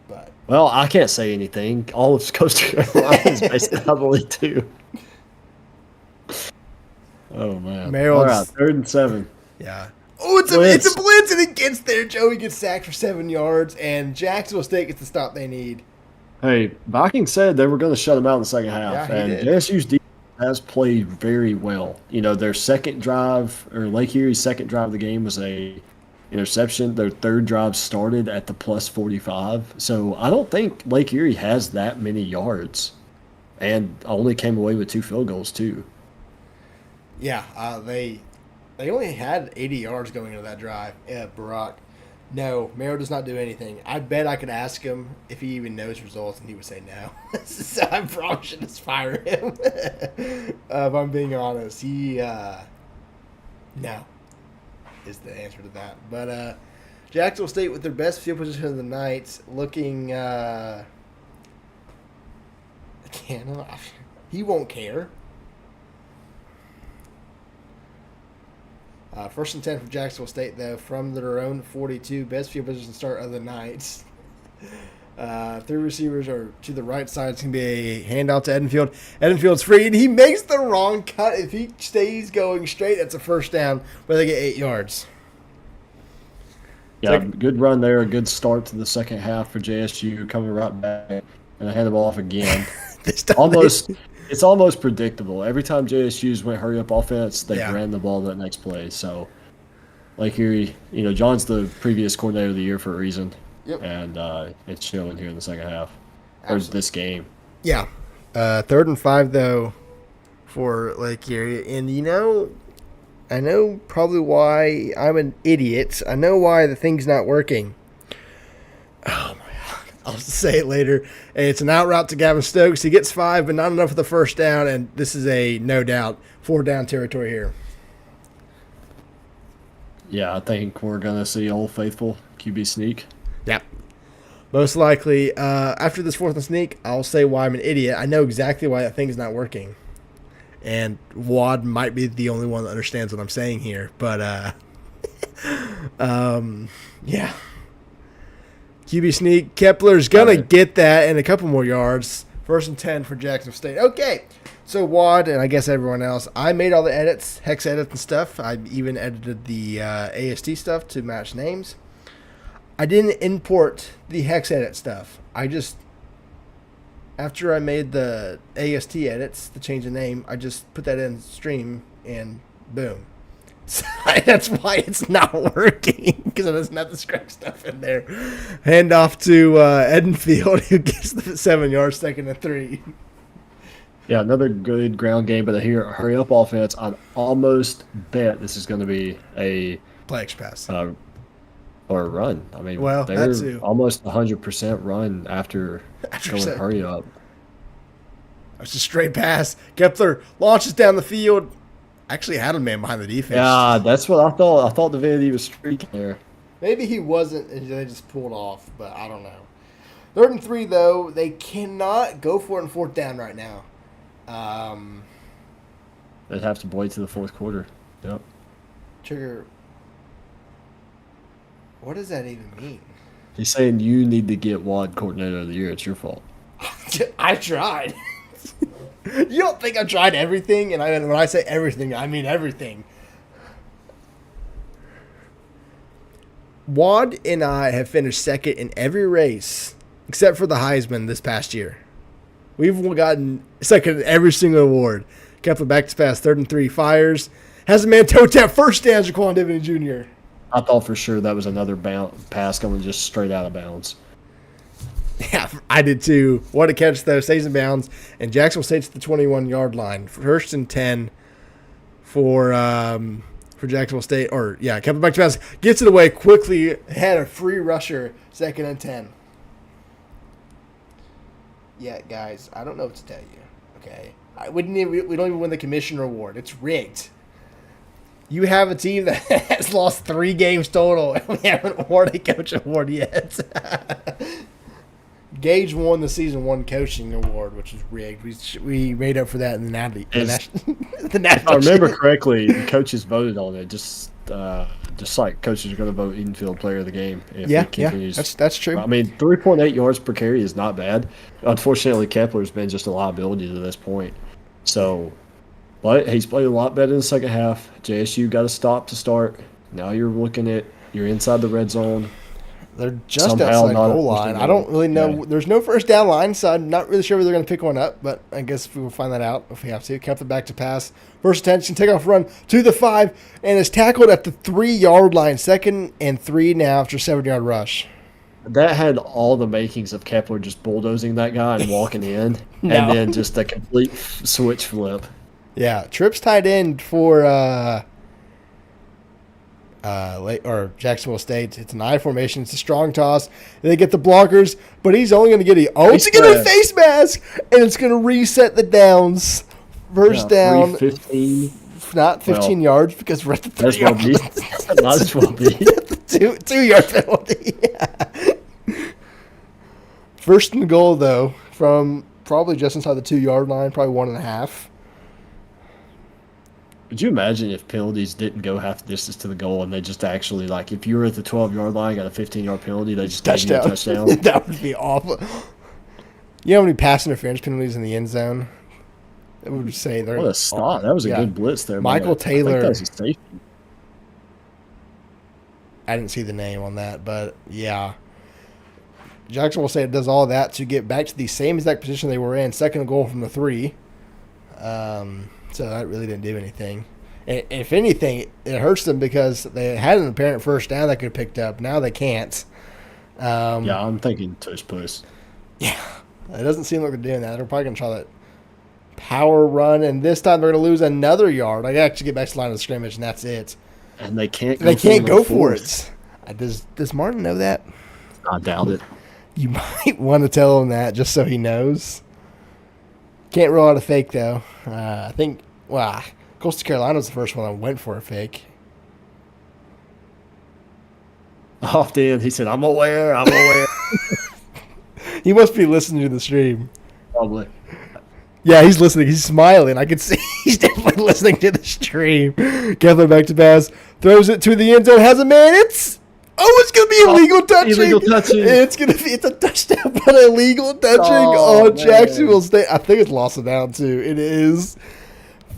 Speaker 1: But
Speaker 2: well, I can't say anything. All of Coastal Carolina is basically out of the league too. Oh man!
Speaker 1: Maryland's,
Speaker 2: all right, 3rd and 7.
Speaker 1: Yeah. Oh, it's a blitz, and it gets there. Joey gets sacked for 7 yards, and Jacksonville State gets the stop they need.
Speaker 2: Hey, Viking said they were going to shut them out in the second half,
Speaker 1: Yeah,
Speaker 2: and
Speaker 1: did.
Speaker 2: JSU's defense has played very well. Their second drive, or Lake Erie's second drive of the game, was a interception. Their 3rd drive started at the +45. So I don't think Lake Erie has that many yards, and only came away with 2 field goals too.
Speaker 1: Yeah, they only had 80 yards going into that drive. Yeah, Barack. No, Merrill does not do anything. I bet I could ask him if he even knows results, and he would say no. So I probably should just fire him. If I'm being honest, he no is the answer to that. But Jacksonville State with their best field position of the night, looking. He won't care. 1st and 10 for Jacksonville State, though, from their own 42. Best field position start of the night. 3 receivers are to the right side. It's going to be a handout to Edenfield. Edenfield's free, and he makes the wrong cut. If he stays going straight, that's a first down, but they get 8 yards.
Speaker 2: Yeah, good run there. A good start to the second half for JSU, coming right back, and I hand the ball off again. it's almost predictable. Every time JSU's went hurry up offense, they
Speaker 1: Yeah.
Speaker 2: ran the ball that next play. So, like Erie, John's the previous coordinator of the year for a reason.
Speaker 1: Yep.
Speaker 2: And it's showing here in the second half. Or this game.
Speaker 1: Yeah. 3rd and 5, though, for Lake Erie. And, I know probably why I'm an idiot. I know why the thing's not working. Oh, my God. I'll say it later. It's an out route to Gavin Stokes. He gets 5, but not enough for the first down. And this is a, no doubt, 4-down territory here.
Speaker 2: Yeah, I think we're going to see Old Faithful QB sneak.
Speaker 1: Yep. Most likely, after this 4th and sneak, I'll say why I'm an idiot. I know exactly why that thing's not working. And Wad might be the only one that understands what I'm saying here. But, yeah. QB sneak. Kepler's going to get that and a couple more yards. 1st and 10 for Jacksonville State. Okay. So, Wad, and I guess everyone else, I made all the edits, hex edits and stuff. I even edited the AST stuff to match names. I didn't import the hex edit stuff. I just, after I made the AST edits to change the name, I just put that in stream and boom. So that's why it's not working, because it doesn't have the correct stuff in there. Hand off to Edenfield, who gets the 7 yards, 2nd and 3.
Speaker 2: Yeah, another good ground game, but here, hurry up offense. I almost bet this is going to be a
Speaker 1: Play action pass.
Speaker 2: Or a run. I mean,
Speaker 1: Well,
Speaker 2: they're
Speaker 1: that too.
Speaker 2: almost 100% run after going
Speaker 1: set.
Speaker 2: hurry up.
Speaker 1: That's a straight pass. Kepler launches down the field. Actually had a man behind the defense.
Speaker 2: Yeah, that's what I thought. I thought Divinity was streaking there.
Speaker 1: Maybe he wasn't, and they just pulled off, but I don't know. 3rd and 3, though. They cannot go for it in 4th down right now.
Speaker 2: They'd have to wait to the 4th quarter. Yep.
Speaker 1: Trigger. What does that even mean?
Speaker 2: He's saying you need to get Wad coordinator of the year. It's your fault.
Speaker 1: I tried. You don't think I've tried everything? And when I say everything, I mean everything. Wad and I have finished 2nd in every race except for the Heisman this past year. We've gotten 2nd in every single award. Kepler back to pass, 3rd and 3, fires. Has a man toe tap, 1st down, Jaquan Divinity Jr.
Speaker 2: I thought for sure that was another pass going just straight out of bounds.
Speaker 1: Yeah, I did too. What a catch, though. Stays in bounds. And Jacksonville State's at the 21-yard line. 1st and 10 for Jacksonville State. Or, yeah, Kepler back to pass. Gets it away quickly. Had a free rusher. 2nd and 10. Yeah, guys, I don't know what to tell you. Okay? We don't even win the commissioner award. It's rigged. You have a team that has lost 3 games total, and we haven't won a coach award yet. Gage won the season 1 coaching award, which is rigged. We made up for that in the national.
Speaker 2: If I remember correctly, the coaches voted on it. Just like coaches are going to vote infield player of the game. If it continues.
Speaker 1: That's true.
Speaker 2: I mean, 3.8 yards per carry is not bad. Unfortunately, Kepler's been just a liability to this point. So, but he's played a lot better in the second half. JSU got a stop to start. Now you're looking at you're inside the red zone.
Speaker 1: They're just
Speaker 2: Somehow
Speaker 1: outside
Speaker 2: not
Speaker 1: goal line. I don't really know. Yeah. There's no 1st down line, so I'm not really sure where they're going to pick one up, but I guess we will find that out if we have to. Kept it back to pass. First attention, take off run to the 5, and is tackled at the 3-yard line. 2nd and 3 now after 7-yard rush.
Speaker 2: That had all the makings of Kepler just bulldozing that guy and walking in,
Speaker 1: No.
Speaker 2: and then just a complete switch flip.
Speaker 1: Yeah, Tripp's tight end for Jacksonville State. It's an I formation. It's a strong toss. They get the blockers, but he's only going to get a face mask, and it's going to reset the downs. First down,
Speaker 2: 15.
Speaker 1: Not 15 yards because we're at the 3 yard line.
Speaker 2: Might as well be.
Speaker 1: 2-yard penalty. Yeah. 1st and goal though, from probably just inside the 2-yard line, probably 1.5.
Speaker 2: Could you imagine if penalties didn't go half the distance to the goal and they just actually, like, if you were at the 12-yard line, got a 15-yard penalty, they just gave you a touchdown?
Speaker 1: That would be awful. You know how many pass interference penalties in the end zone? It would say they're.
Speaker 2: What a stop. That was a good blitz there.
Speaker 1: Michael Taylor.
Speaker 2: I think that was a safety.
Speaker 1: I didn't see the name on that, but yeah. Jackson will say it does all that to get back to the same exact position they were in. 2nd and goal from the 3. So that really didn't do anything. And if anything, it hurts them because they had an apparent first down they could have picked up. Now they can't.
Speaker 2: Yeah, I'm thinking tush push.
Speaker 1: Yeah, it doesn't seem like they're doing that. They're probably going to try that power run, and this time they're going to lose another yard. I actually get back to the line of scrimmage, and that's it.
Speaker 2: And they can't.
Speaker 1: They can't go for it. Does Martin know that?
Speaker 2: I doubt it.
Speaker 1: You might want to tell him that just so he knows. Can't rule out a fake though. I think. Well, Coastal Carolina was the first one that went for a fake.
Speaker 2: Oh, damn. He said, I'm aware.
Speaker 1: He must be listening to the stream.
Speaker 2: Probably.
Speaker 1: Yeah, he's listening. He's smiling. I can see he's definitely listening to the stream. Kepler back to pass. Throws it to the end zone. Has a man. It's going to be illegal touching.
Speaker 2: Illegal touching.
Speaker 1: It's a touchdown, but illegal touching on Jacksonville State. I think it's lost it down, too. It is.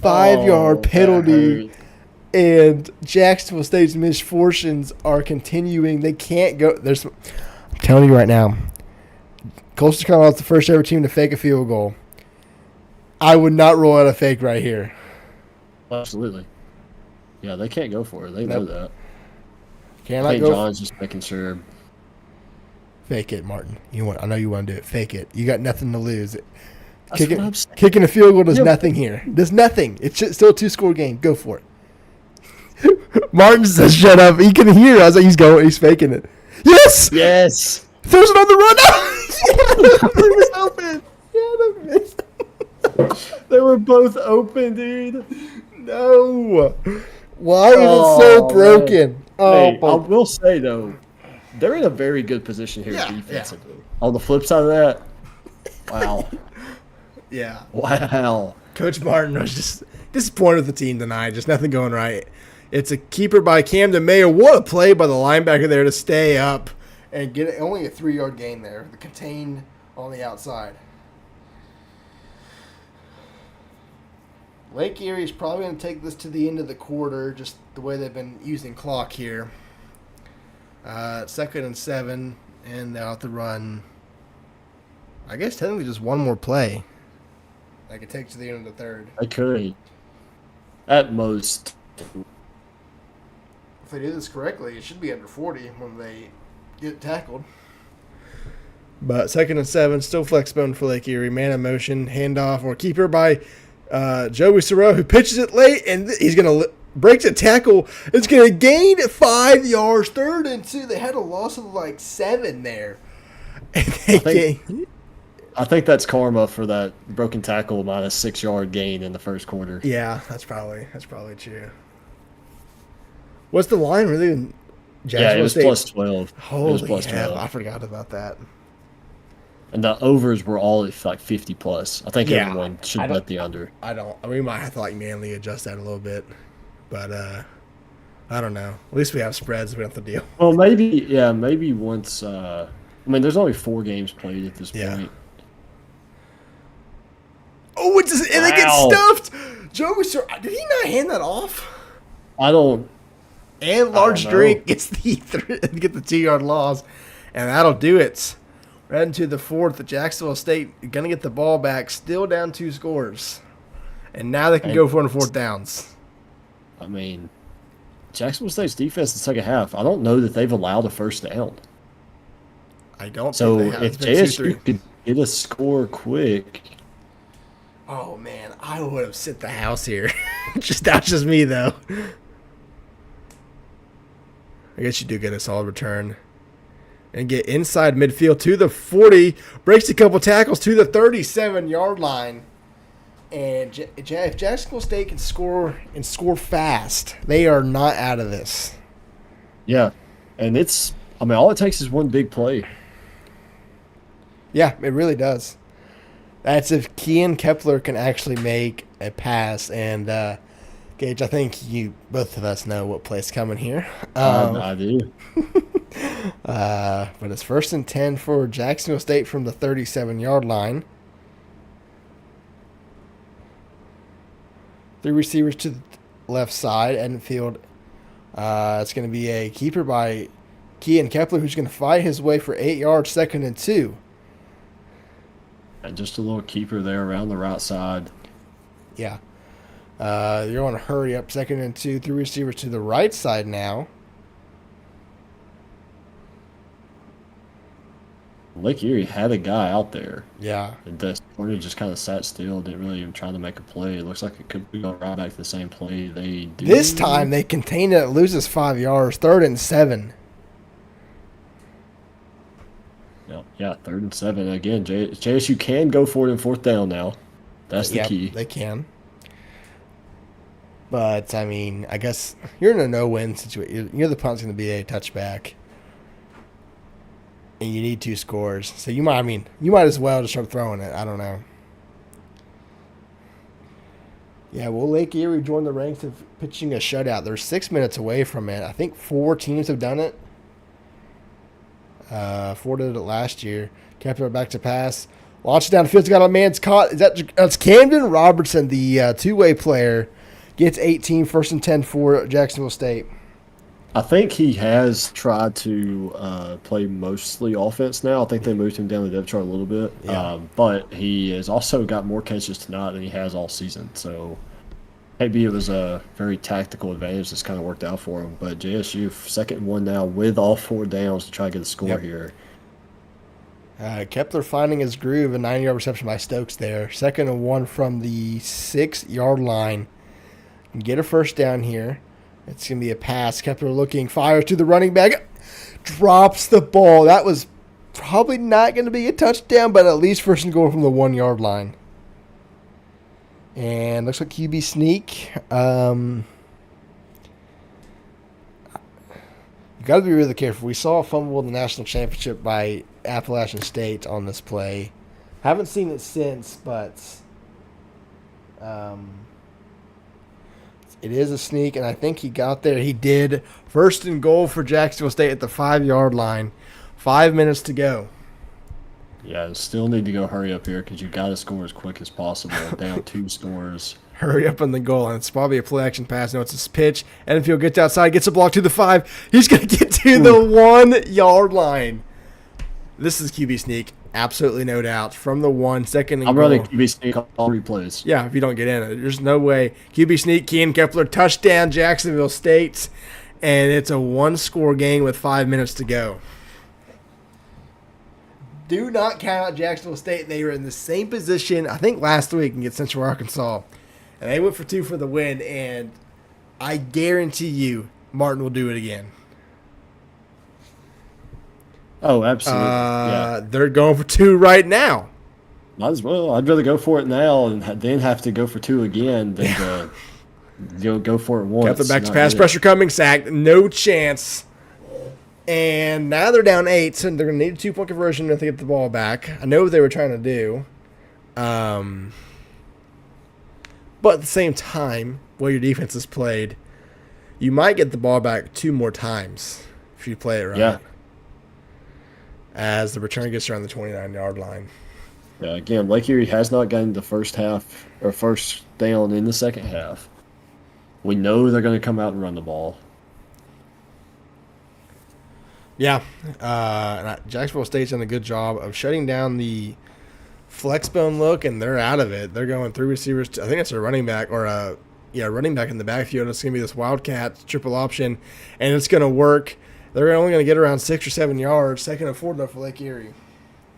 Speaker 1: 5-yard penalty. And Jacksonville State's misfortunes are continuing. They can't go. I'm telling you right now, Coastal Carolina is the first ever team to fake a field goal. I would not roll out a fake right here.
Speaker 2: Absolutely. Yeah, they can't go for it. They know that.
Speaker 1: Cannot
Speaker 2: I think
Speaker 1: go.
Speaker 2: John's just making sure.
Speaker 1: Fake it, Martin. I know you want to do it. Fake it. You got nothing to lose.
Speaker 2: That's what I'm saying.
Speaker 1: Kicking a field goal does nothing here. Does nothing. It's still a 2-score game. Go for it. Martin says, "Shut up." He can hear. I was like, he's faking it. Yes.
Speaker 2: Yes.
Speaker 1: Throws it on the run. It was open. Yeah, missed.
Speaker 2: They were both open, dude.
Speaker 1: No. Why is it so broken?
Speaker 2: Man.
Speaker 1: Oh,
Speaker 2: hey, I will say though, they're in a very good position here defensively. On the flip side of that, wow.
Speaker 1: Yeah.
Speaker 2: Wow.
Speaker 1: Coach Martin was just disappointed with the team tonight. Just nothing going right. It's a keeper by Camden Mayo. What a play by the linebacker there to stay up and get only a 3-yard gain there. The contained on the outside. Lake Erie is probably going to take this to the end of the quarter, just the way they've been using clock here. 2nd and 7, and they'll have to run, I guess, technically just one more play. They could take to the end of the third.
Speaker 2: I could. At most.
Speaker 1: If they do this correctly, it should be under 40 when they get tackled. But 2nd and 7, still flex bone for Lake Erie. Man in motion, handoff, or keeper by Joey Sorrell, who pitches it late, and he's going to break the tackle. It's going to gain 5 yards. 3rd and 2. They had a loss of like 7 there. And
Speaker 2: I think that's karma for that broken tackle minus 6-yard gain in the first quarter.
Speaker 1: Yeah, that's probably true. What's the line really?
Speaker 2: Yeah, it was plus 12.
Speaker 1: Holy
Speaker 2: it was plus
Speaker 1: hell,
Speaker 2: 12.
Speaker 1: I forgot about that.
Speaker 2: And the overs were all like 50 plus. I think
Speaker 1: Yeah,
Speaker 2: everyone should bet the under.
Speaker 1: We might have to like manually adjust that a little bit. But I don't know. At least we have spreads we don't have to deal.
Speaker 2: Well, maybe once there's only 4 games played at this point.
Speaker 1: Oh, and they get stuffed. Joey Sorrell, did he not hand that off?
Speaker 2: I don't.
Speaker 1: And large drink gets the 2-yard loss, and that'll do it. Right into the 4th. Jacksonville State gonna get the ball back, still down 2 scores, and now they can go for it on 4th downs.
Speaker 2: I mean, Jacksonville State's defense in the second half. I don't know that they've allowed a first down.
Speaker 1: I don't.
Speaker 2: So
Speaker 1: think they have.
Speaker 2: if JSU could get a score quick.
Speaker 1: Oh man, I would have sit the house here. That's just me though. I guess you do get a solid return. And get inside midfield to the 40. Breaks a couple tackles to the 37-yard line. And if Jacksonville State can score and score fast, they are not out of this.
Speaker 2: Yeah. And all it takes is one big play.
Speaker 1: Yeah, it really does. That's if Kean Kepler can actually make a pass. And, Gage, I think both of us know what play's coming here.
Speaker 2: I do.
Speaker 1: But it's 1st and 10 for Jacksonville State from the 37-yard line. 3 receivers to the left side, Edenfield. It's going to be a keeper by Kean Kepler, who's going to fight his way for 8 yards, 2nd and 2.
Speaker 2: And just a little keeper there around the right side.
Speaker 1: Yeah. You're going to hurry up. 2nd and 2. 3 receivers to the right side now.
Speaker 2: Lake Erie had a guy out there.
Speaker 1: Yeah.
Speaker 2: And the corner just kind of sat still, didn't really even try to make a play. It looks like it could be going right back to the same play they do.
Speaker 1: This time they contain it. It loses 5 yards. 3rd and 7.
Speaker 2: Yeah, 3rd and 7. Again, JSU can go for it in 4th down now. That's the key.
Speaker 1: They can. But, I mean, I guess you're in a no-win situation. You're the punt's going to be a touchback. And you need 2 scores. So you might as well just start throwing it. I don't know. Yeah, well, Lake Erie joined the ranks of pitching a shutout. They're 6 minutes away from it. I think 4 teams have done it. 4 did it last year. Kepler back to pass. Launches down the field. Got a man's caught. That's Camden Robertson, the two-way player. Gets 18, 1st and 10 for Jacksonville State.
Speaker 2: I think he has tried to play mostly offense now. I think they moved him down the depth chart a little bit.
Speaker 1: Yeah.
Speaker 2: But he has also got more catches tonight than he has all season. So maybe it was a very tactical advantage that's kind of worked out for him. But JSU, 2nd and 1 now with all 4 downs to try to get a score here.
Speaker 1: Kepler finding his groove, a 9-yard reception by Stokes there. 2nd and 1 from the 6-yard line. Can get a 1st down here. It's going to be a pass. Kepler looking, fires to the running back. Drops the ball. That was probably not going to be a touchdown, but at least 1st and goal from the 1-yard line. And looks like QB sneak. You got to be really careful. We saw a fumble in the national championship by Appalachian State on this play. Haven't seen it since, but it is a sneak, and I think he got there. He did. 1st and goal for Jacksonville State at the 5-yard line. 5 minutes to go.
Speaker 2: Yeah, still need to go hurry up here because you got to score as quick as possible. Down 2 scores.
Speaker 1: Hurry up on the goal, and it's probably a play-action pass. No, it's a pitch. Edenfield gets outside, gets a block to the 5. He's going to get to the 1-yard line. This is QB sneak. Absolutely no doubt. From the 1, 2nd and goal.
Speaker 2: I'm running QB sneak on all replays.
Speaker 1: Yeah, if you don't get in it. There's no way. QB sneak, Kean Kepler, touchdown, Jacksonville State. And it's a 1-score game with 5 minutes to go. Do not count out Jacksonville State. They were in the same position, I think, last week against Central Arkansas. And they went for 2 for the win. And I guarantee you Martin will do it again.
Speaker 2: Oh, absolutely. Yeah.
Speaker 1: They're going for 2 right now.
Speaker 2: Might as well. I'd rather go for it now and then have to go for 2 again than to go for it once.
Speaker 1: Got the back to pass pressure coming, sacked, no chance. And now they're down 8, so they're going to need a 2-point conversion if they get the ball back. I know what they were trying to do. But at the same time, while your defense is played, you might get the ball back 2 more times if you play it right.
Speaker 2: Yeah.
Speaker 1: As the return gets around the 29-yard line.
Speaker 2: Yeah, again, Lake Erie has not gotten the first half or 1st down in the 2nd half. We know they're going to come out and run the ball.
Speaker 1: Yeah. Jacksonville State's done a good job of shutting down the flex bone look, and they're out of it. They're going 3 receivers. I think it's a running back or running back in the backfield. It's going to be this Wildcat triple option, and it's going to work. They're only going to get around 6 or 7 yards. 2nd and 4 enough for Lake Erie.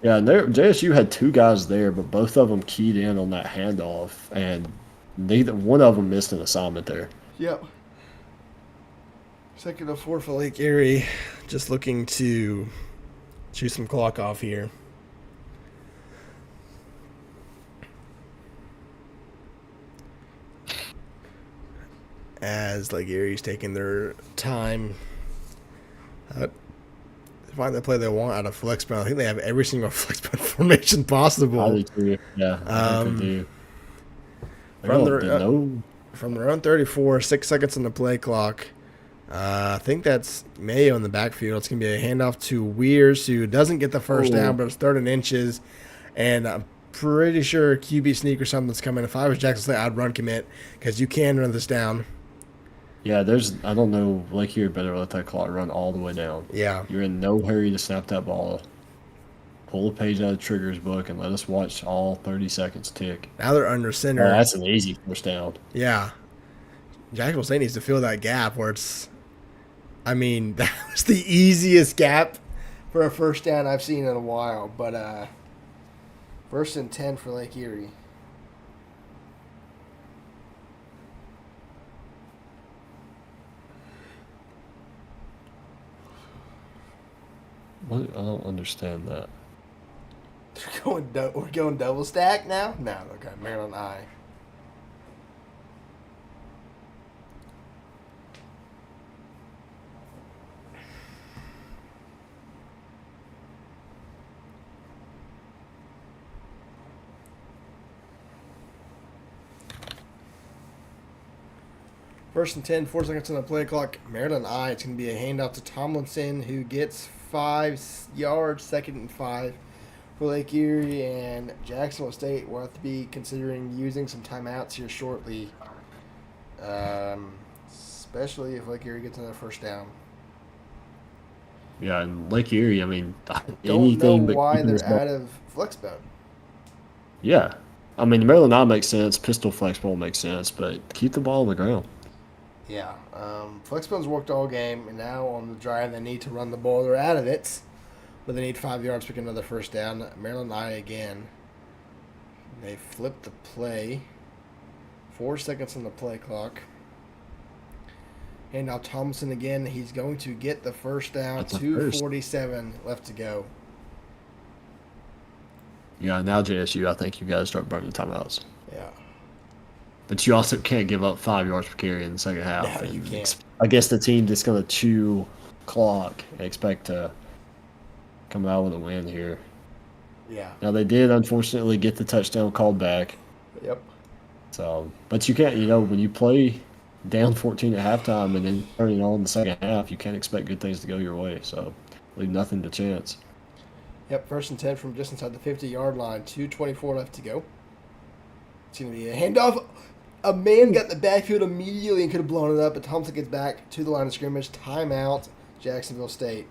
Speaker 2: Yeah, and JSU had 2 guys there, but both of them keyed in on that handoff, and neither one of them missed an assignment there.
Speaker 1: Yep. 2nd and 4 for Lake Erie. Just looking to shoot some clock off here. As Lake Erie's taking their time. Find the play they want out of flex bone. I think they have every single flex bone formation possible.
Speaker 2: I do. Yeah, I think they do.
Speaker 1: From their own 34, 6 seconds on the play clock. I think that's Mayo in the backfield. It's going to be a handoff to Weirs, who doesn't get the first down, but it's 3rd and inches. And I'm pretty sure QB sneak or something's coming. If I was Jackson State, I'd run commit because you can run this down.
Speaker 2: Yeah, I don't know, Lake Erie better let that clock run all the way down.
Speaker 1: Yeah.
Speaker 2: You're in no hurry to snap that ball. pull a page out of Trigger's book and let us watch all 30 seconds tick.
Speaker 1: Now they're under center.
Speaker 2: Oh, that's an easy first down.
Speaker 1: Yeah. Jacksonville State needs to fill that gap where it's. I mean, that was the easiest gap for a first down I've seen in a while. But 1st and 10 for Lake Erie.
Speaker 2: What? I don't understand that.
Speaker 1: We're going double stack now? No, okay. Maryland I. First and 10, 4 seconds on the play clock. Maryland I. It's going to be a handoff to Tomlinson, who gets 5 yards, 2nd and 5 for Lake Erie. And Jacksonville State will have to be considering using some timeouts here shortly, especially if Lake Erie gets another first down.
Speaker 2: Yeah, and Lake Erie, I mean,
Speaker 1: Don't
Speaker 2: anything
Speaker 1: know
Speaker 2: but
Speaker 1: why
Speaker 2: keeping this
Speaker 1: they're
Speaker 2: ball-
Speaker 1: out of Flexbone.
Speaker 2: Yeah. I mean, the Maryland I makes sense. Pistol flex ball makes sense, but keep the ball on the ground.
Speaker 1: Yeah, Flexbone's worked all game, and now on the drive they need to run the ball. They're out of it, but they need 5 yards to pick another first down. Maryland I again. They flipped the play. 4 seconds on the play clock. And now Thompson again. He's going to get the first down.
Speaker 2: That's a first.
Speaker 1: 2:47 left to go.
Speaker 2: Yeah, now JSU, I think you guys start burning timeouts.
Speaker 1: Yeah.
Speaker 2: But you also can't give up 5 yards per carry in the second half.
Speaker 1: No, you
Speaker 2: And
Speaker 1: can't.
Speaker 2: I guess the team that's going to chew clock and expect to come out with a win here.
Speaker 1: Yeah.
Speaker 2: Now, they did, unfortunately, get the touchdown called back.
Speaker 1: Yep.
Speaker 2: So, but you can't, when you play down 14 at halftime and then turn it on in the second half, you can't expect good things to go your way. So, leave nothing to chance.
Speaker 1: Yep, 1st and 10 from just inside the 50-yard line. 2:24 left to go. It's going to be a handoff. A man got in the backfield immediately and could have blown it up, but Thompson gets back to the line of scrimmage. Timeout, Jacksonville State.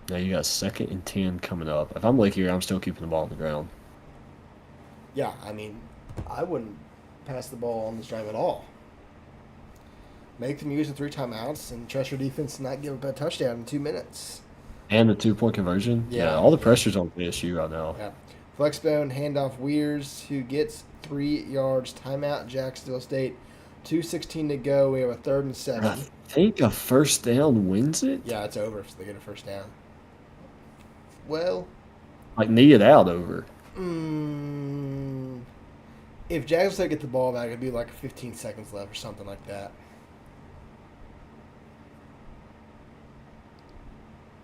Speaker 2: Now you got 2nd and 10 coming up. If I'm Lake Erie, I'm still keeping the ball on the ground.
Speaker 1: Yeah, I mean, I wouldn't pass the ball on this drive at all. Make them use the 3 timeouts and trust your defense to not give up a touchdown in 2 minutes.
Speaker 2: And the 2-point conversion.
Speaker 1: Yeah.
Speaker 2: All the pressure's on JSU right now.
Speaker 1: Yeah. Flexbone, handoff Weirs, who gets 3 yards. Timeout, Jacksonville State. 2:16 to go. We have a 3rd and 7.
Speaker 2: I think a first down wins it.
Speaker 1: Yeah, it's over if they get a first down. Well,
Speaker 2: Like, knee it out over.
Speaker 1: if Jacksonville State get the ball back, it'd be like 15 seconds left or something like that.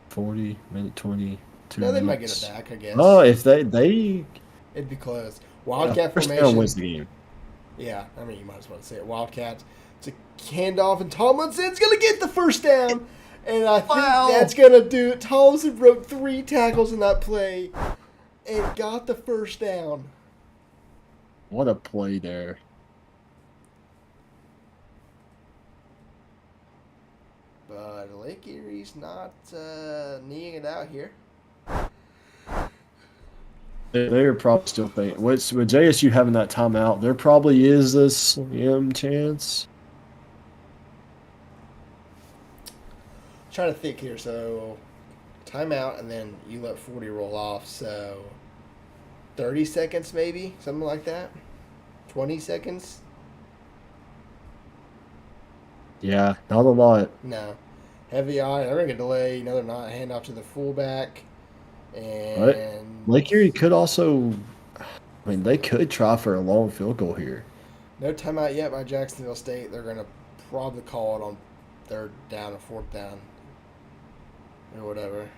Speaker 2: 40, minute 20, 2
Speaker 1: No, they
Speaker 2: minutes.
Speaker 1: might get it back, I guess.
Speaker 2: Oh, if they
Speaker 1: It'd be close. Wildcat
Speaker 2: first down
Speaker 1: formation.
Speaker 2: wins the game.
Speaker 1: Yeah, I mean, you might as well say it. Wildcats. It's a handoff, and Tomlinson's going to get the first down. And I think that's going to do it. Tomlinson broke 3 tackles in that play and got the first down.
Speaker 2: What a play there.
Speaker 1: But Lake Erie's not kneeing it out here.
Speaker 2: They're probably still thinking. With JSU having that timeout, there probably is a slim chance.
Speaker 1: Trying to think here. So, timeout, and then you let 40 roll off. So, 30 seconds maybe? Something like that? 20 seconds?
Speaker 2: Yeah, not a lot.
Speaker 1: No. Heavy eye. They're going to delay. No, they're not. Hand off to the fullback. And
Speaker 2: What? Lake Erie could also, I mean, they could try for a long field goal here.
Speaker 1: no timeout yet by Jacksonville State. They're going to probably call it on 3rd down or 4th down or whatever.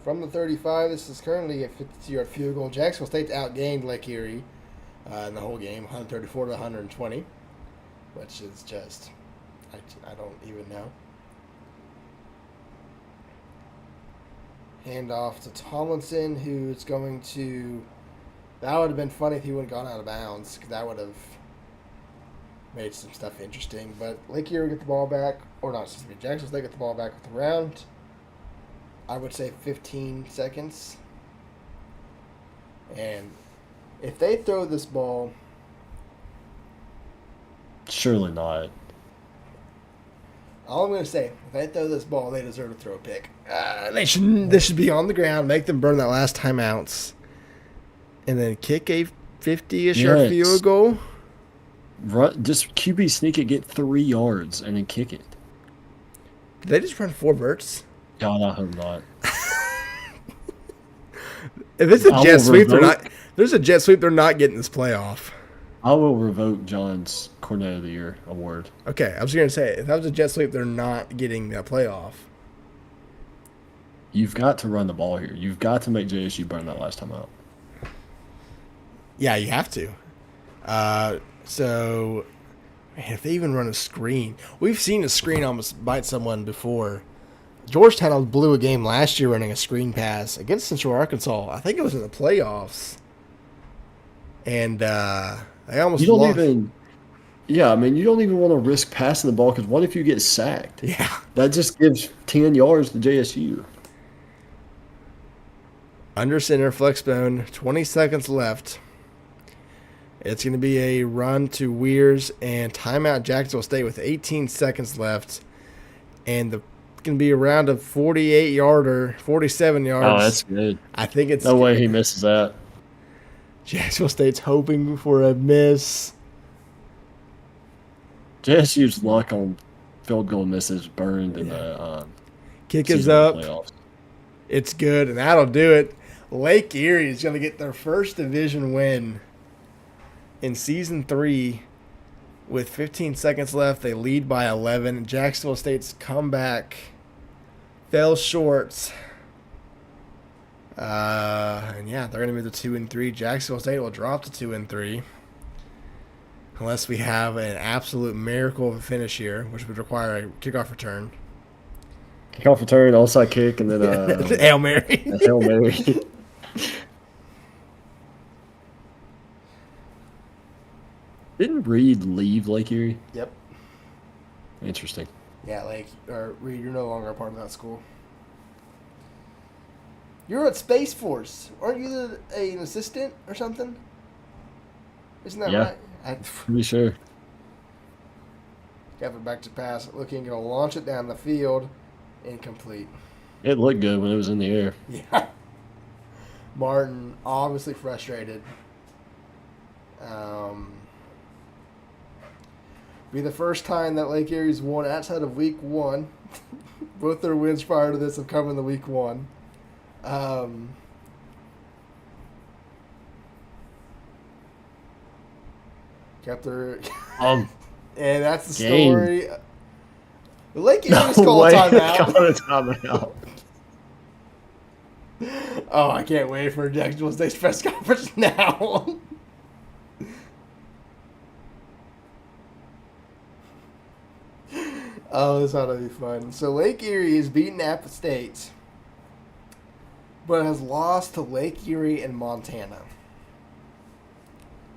Speaker 1: From the 35, this is currently a 50-yard field goal. Jacksonville State's outgained Lake Erie in the whole game, 134 to 120, which is just, I don't even know. Hand off to Tomlinson, who's going to. That would have been funny if he would have gone out of bounds, because that would have made some stuff interesting. But Lake Erie get the ball back, or not, excuse me, Jacksonville State get the ball back with the round. I would say 15 seconds. And if they throw this ball,
Speaker 2: Surely not.
Speaker 1: all I'm going to say, if they throw this ball, they deserve to throw a pick. They should be on the ground, make them burn that last timeouts, and then kick a 50-ish yard field goal.
Speaker 2: Just QB sneak it, get 3 yards, and then kick it.
Speaker 1: Did they just run 4 verts?
Speaker 2: God, I hope not.
Speaker 1: If it's a jet sweep, they're not. There's a jet sweep. They're not getting this playoff.
Speaker 2: I will revoke John's Cornet of the Year award.
Speaker 1: Okay, I was going to say, if that was a jet sweep, they're not getting that playoff.
Speaker 2: You've got to run the ball here. You've got to make JSU burn that last time out.
Speaker 1: Yeah, you have to. So, man, if they even run a screen, we've seen a screen almost bite someone before. Georgetown blew a game last year running a screen pass against Central Arkansas. I think it was in the playoffs, and they almost
Speaker 2: You don't
Speaker 1: lost.
Speaker 2: even. Yeah, I mean, you don't even want to risk passing the ball because what if you get sacked?
Speaker 1: Yeah,
Speaker 2: That just gives 10 yards to JSU.
Speaker 1: under center, flex bone, 20 seconds left. It's going to be a run to Weirs and timeout Jacksonville State with 18 seconds left. And it's going to be around a 48-yarder, 47 yards.
Speaker 2: Oh, that's good.
Speaker 1: I think it's
Speaker 2: No way he misses that.
Speaker 1: Jacksonville State's hoping for a miss.
Speaker 2: JSU's luck on field goal misses burned in the
Speaker 1: Kick is
Speaker 2: season
Speaker 1: up.
Speaker 2: playoffs.
Speaker 1: It's good, and that'll do it. Lake Erie is going to get their first division win in Season 3 with 15 seconds left. They lead by 11. Jacksonville State's comeback fell short. And yeah, they're going to move to 2-3. Jacksonville State will drop to 2-3. Unless we have an absolute miracle of a finish here, which would require a kickoff return.
Speaker 2: Kickoff return, onside kick, and then
Speaker 1: Hail Mary.
Speaker 2: a Hail Mary. Didn't Reed leave Lake Erie?
Speaker 1: Yep.
Speaker 2: Interesting.
Speaker 1: Yeah, Reed, you're no longer a part of that school. You're at Space Force. Aren't you an assistant or something? Isn't that
Speaker 2: Yeah.
Speaker 1: right?
Speaker 2: Pretty sure.
Speaker 1: Effort back to pass. Looking, going to launch it down the field. Incomplete.
Speaker 2: It looked good when it was in the air.
Speaker 1: Yeah. Martin, obviously frustrated. Be the first time that Lake Erie's won outside of week 1. Both their wins prior to this have come in the week 1. Kept their and that's the
Speaker 2: Game.
Speaker 1: story. Lake
Speaker 2: No
Speaker 1: Erie's called
Speaker 2: way.
Speaker 1: timeout.
Speaker 2: Call a timeout.
Speaker 1: Oh, I can't wait for Jacksonville State's press conference now. Oh, this ought to be fun. So Lake Erie is beating App State, but has lost to Lake Erie and Montana.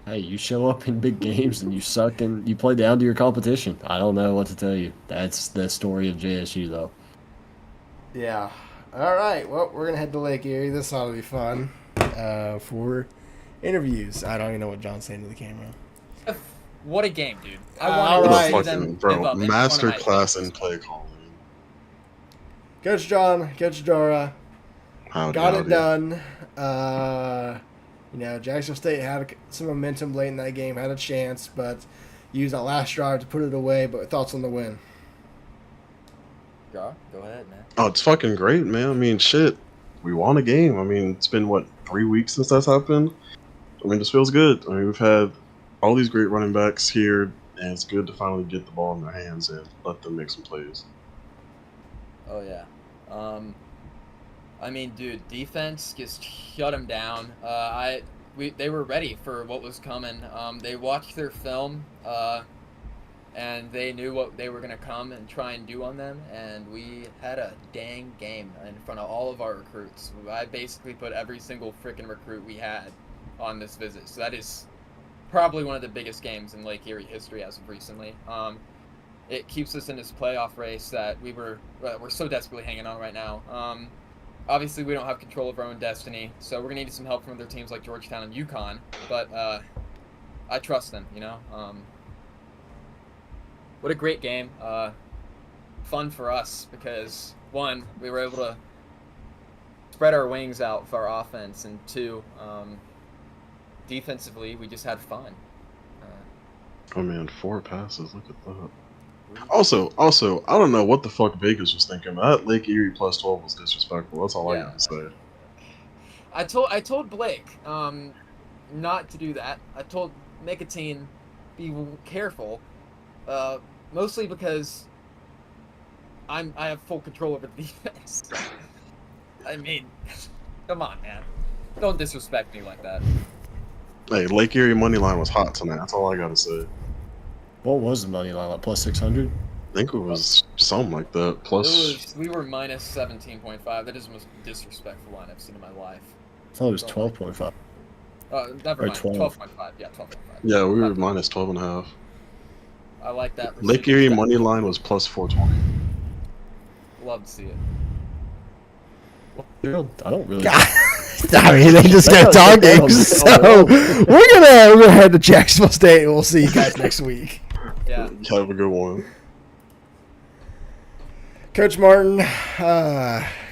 Speaker 2: Hey, you show up in big games and you suck and you play down to your competition. I don't know what to tell you. That's the story of JSU, though.
Speaker 1: Yeah. All right. Well, we're going to head to Lake Erie. This ought to be fun for interviews. I don't even know what John's saying to the camera.
Speaker 8: What a game, dude! I
Speaker 1: All
Speaker 8: wanted
Speaker 1: right.
Speaker 8: to see them
Speaker 7: Fucking
Speaker 8: give
Speaker 7: bro,
Speaker 8: up in
Speaker 7: master
Speaker 8: front of my
Speaker 7: class
Speaker 8: team.
Speaker 7: in play calling.
Speaker 1: Coach John, Coach Dora,
Speaker 7: Howdy,
Speaker 1: got
Speaker 7: howdy.
Speaker 1: it done. Jacksonville State had some momentum late in that game, had a chance, but used that last drive to put it away. But thoughts on the win?
Speaker 8: Go ahead, man.
Speaker 7: Oh, it's fucking great, man. I mean, shit. We won a game. I mean, it's been, 3 weeks since that's happened? I mean, this feels good. I mean, we've had all these great running backs here, and it's good to finally get the ball in their hands and let them make some plays.
Speaker 8: Oh yeah. I mean, dude, defense just shut them down. They were ready for what was coming. They watched their film. and they knew what they were going to come and try and do on them, and we had a dang game in front of all of our recruits. I basically put every single freaking recruit we had on this visit, so that is probably one of the biggest games in Lake Erie history as of recently. It keeps us in this playoff race that we're so desperately hanging on right now. Obviously, we don't have control of our own destiny, so we're going to need some help from other teams like Georgetown and UConn, but I trust them, you know? What a great game. Fun for us because, one, we were able to spread our wings out for our offense, and two, defensively, we just had fun.
Speaker 7: Oh man, 4 passes. Look at that. Also, I don't know what the fuck Vegas was thinking. That Lake Erie plus 12 was disrespectful. That's all I got to say.
Speaker 8: I told Blake not to do that. I told Nicotine be careful, mostly because I have full control over the defense. I mean, come on, man, don't disrespect me like that.
Speaker 7: Hey, Lake Erie money line was hot tonight. That's all I got to say.
Speaker 2: What was the money line? Like plus 600?
Speaker 7: I think it was something like that. Plus,
Speaker 8: We were minus 17.5. That is the most disrespectful line I've seen in my life.
Speaker 2: I thought it was 12.5.
Speaker 8: Never
Speaker 2: Or
Speaker 8: mind.
Speaker 2: 12.
Speaker 8: 12.5. Yeah, 12.5.
Speaker 7: yeah, we were minus 12.5.
Speaker 8: I like that.
Speaker 7: Lake Erie money line was plus 420.
Speaker 8: Love to see it.
Speaker 2: I don't really.
Speaker 1: I mean, they just got talking. So we're gonna head to Jacksonville State, and we'll see you guys next week.
Speaker 8: Yeah.
Speaker 7: Have a good one.
Speaker 1: Coach Martin,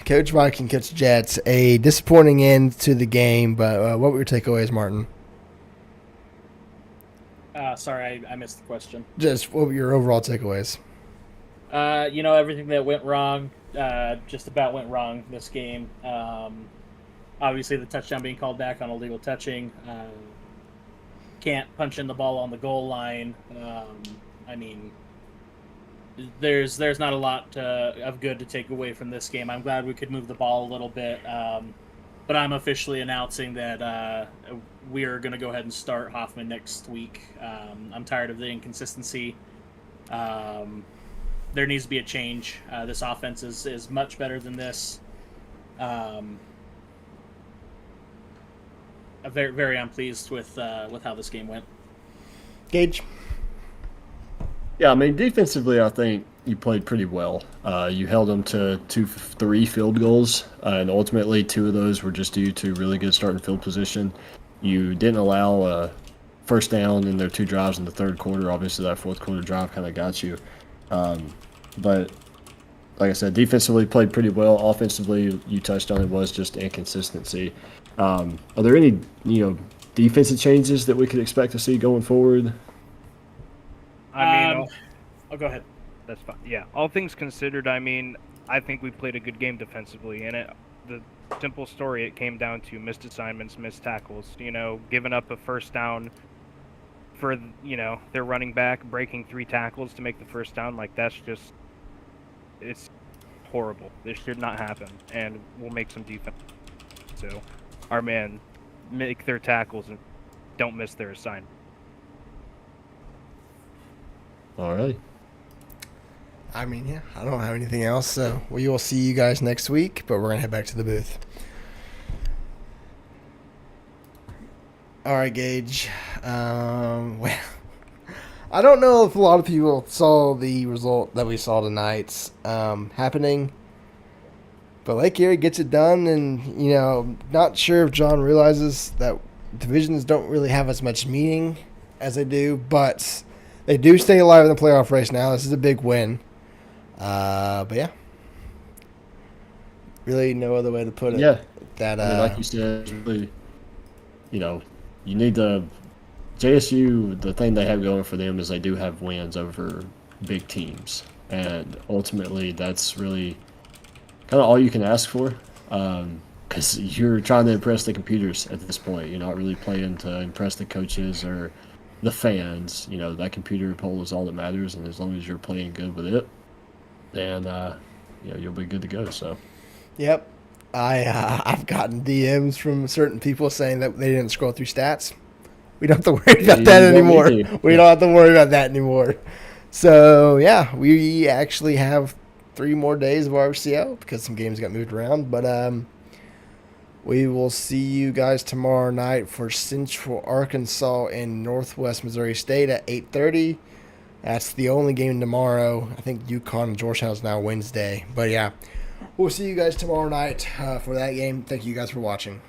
Speaker 1: Coach Mike, and Coach Jets, a disappointing end to the game, but what were your takeaways, Martin?
Speaker 3: Sorry, I missed the question.
Speaker 1: Just what were your overall takeaways?
Speaker 3: Everything that went wrong, just about went wrong this game. Obviously, the touchdown being called back on illegal touching. Can't punch in the ball on the goal line. I mean, there's not a lot of good to take away from this game. I'm glad we could move the ball a little bit, but I'm officially announcing that we are going to go ahead and start Hoffman next week. I'm tired of the inconsistency. There needs to be a change. This offense is much better than this. Very, very unpleased with how this game went.
Speaker 1: Gage?
Speaker 2: Yeah, I mean, defensively, I think you played pretty well. You held them to 3 field goals, and ultimately 2 of those were just due to really good starting field position. You didn't allow a first down in their 2 drives in the third quarter. Obviously, that fourth quarter drive kind of got you. But like I said, defensively played pretty well. Offensively, you touched on it, was just inconsistency. Are there any defensive changes that we could expect to see going forward?
Speaker 5: I mean,
Speaker 3: Go ahead.
Speaker 5: that's fine. Yeah, all things considered, I mean, I think we played a good game defensively, and the simple story, it came down to missed assignments, missed tackles. Giving up a first down for their running back, breaking 3 tackles to make the first down. Like, it's horrible. This should not happen, and we'll make some defense. So, our men make their tackles and don't miss their assignment.
Speaker 2: All right.
Speaker 1: I mean, yeah, I don't have anything else, so we will see you guys next week, but we're going to head back to the booth. All right, Gage. Well, I don't know if a lot of people saw the result that we saw tonight happening, but Lake Erie gets it done, and, not sure if John realizes that divisions don't really have as much meaning as they do, but they do stay alive in the playoff race now. This is a big win. But yeah, really no other way to put it.
Speaker 2: Yeah.
Speaker 1: That
Speaker 2: I mean, like you said, really, you need to. JSU, the thing they have going for them is they do have wins over big teams, and ultimately that's really kind of all you can ask for, because you're trying to impress the computers at this point. You're not really playing to impress the coaches or the fans. That computer poll is all that matters, and as long as you're playing good with it, then you'll be good to go. So,
Speaker 1: Yep, I've gotten DMs from certain people saying that they didn't scroll through stats. We don't have to worry about that anymore. We don't have to worry about that anymore. So yeah, we actually have 3 more days of RFCL because some games got moved around. But we will see you guys tomorrow night for Central Arkansas and Northwest Missouri State at 8:30. That's the only game tomorrow. I think UConn and Georgetown is now Wednesday. But yeah, we'll see you guys tomorrow night for that game. Thank you guys for watching.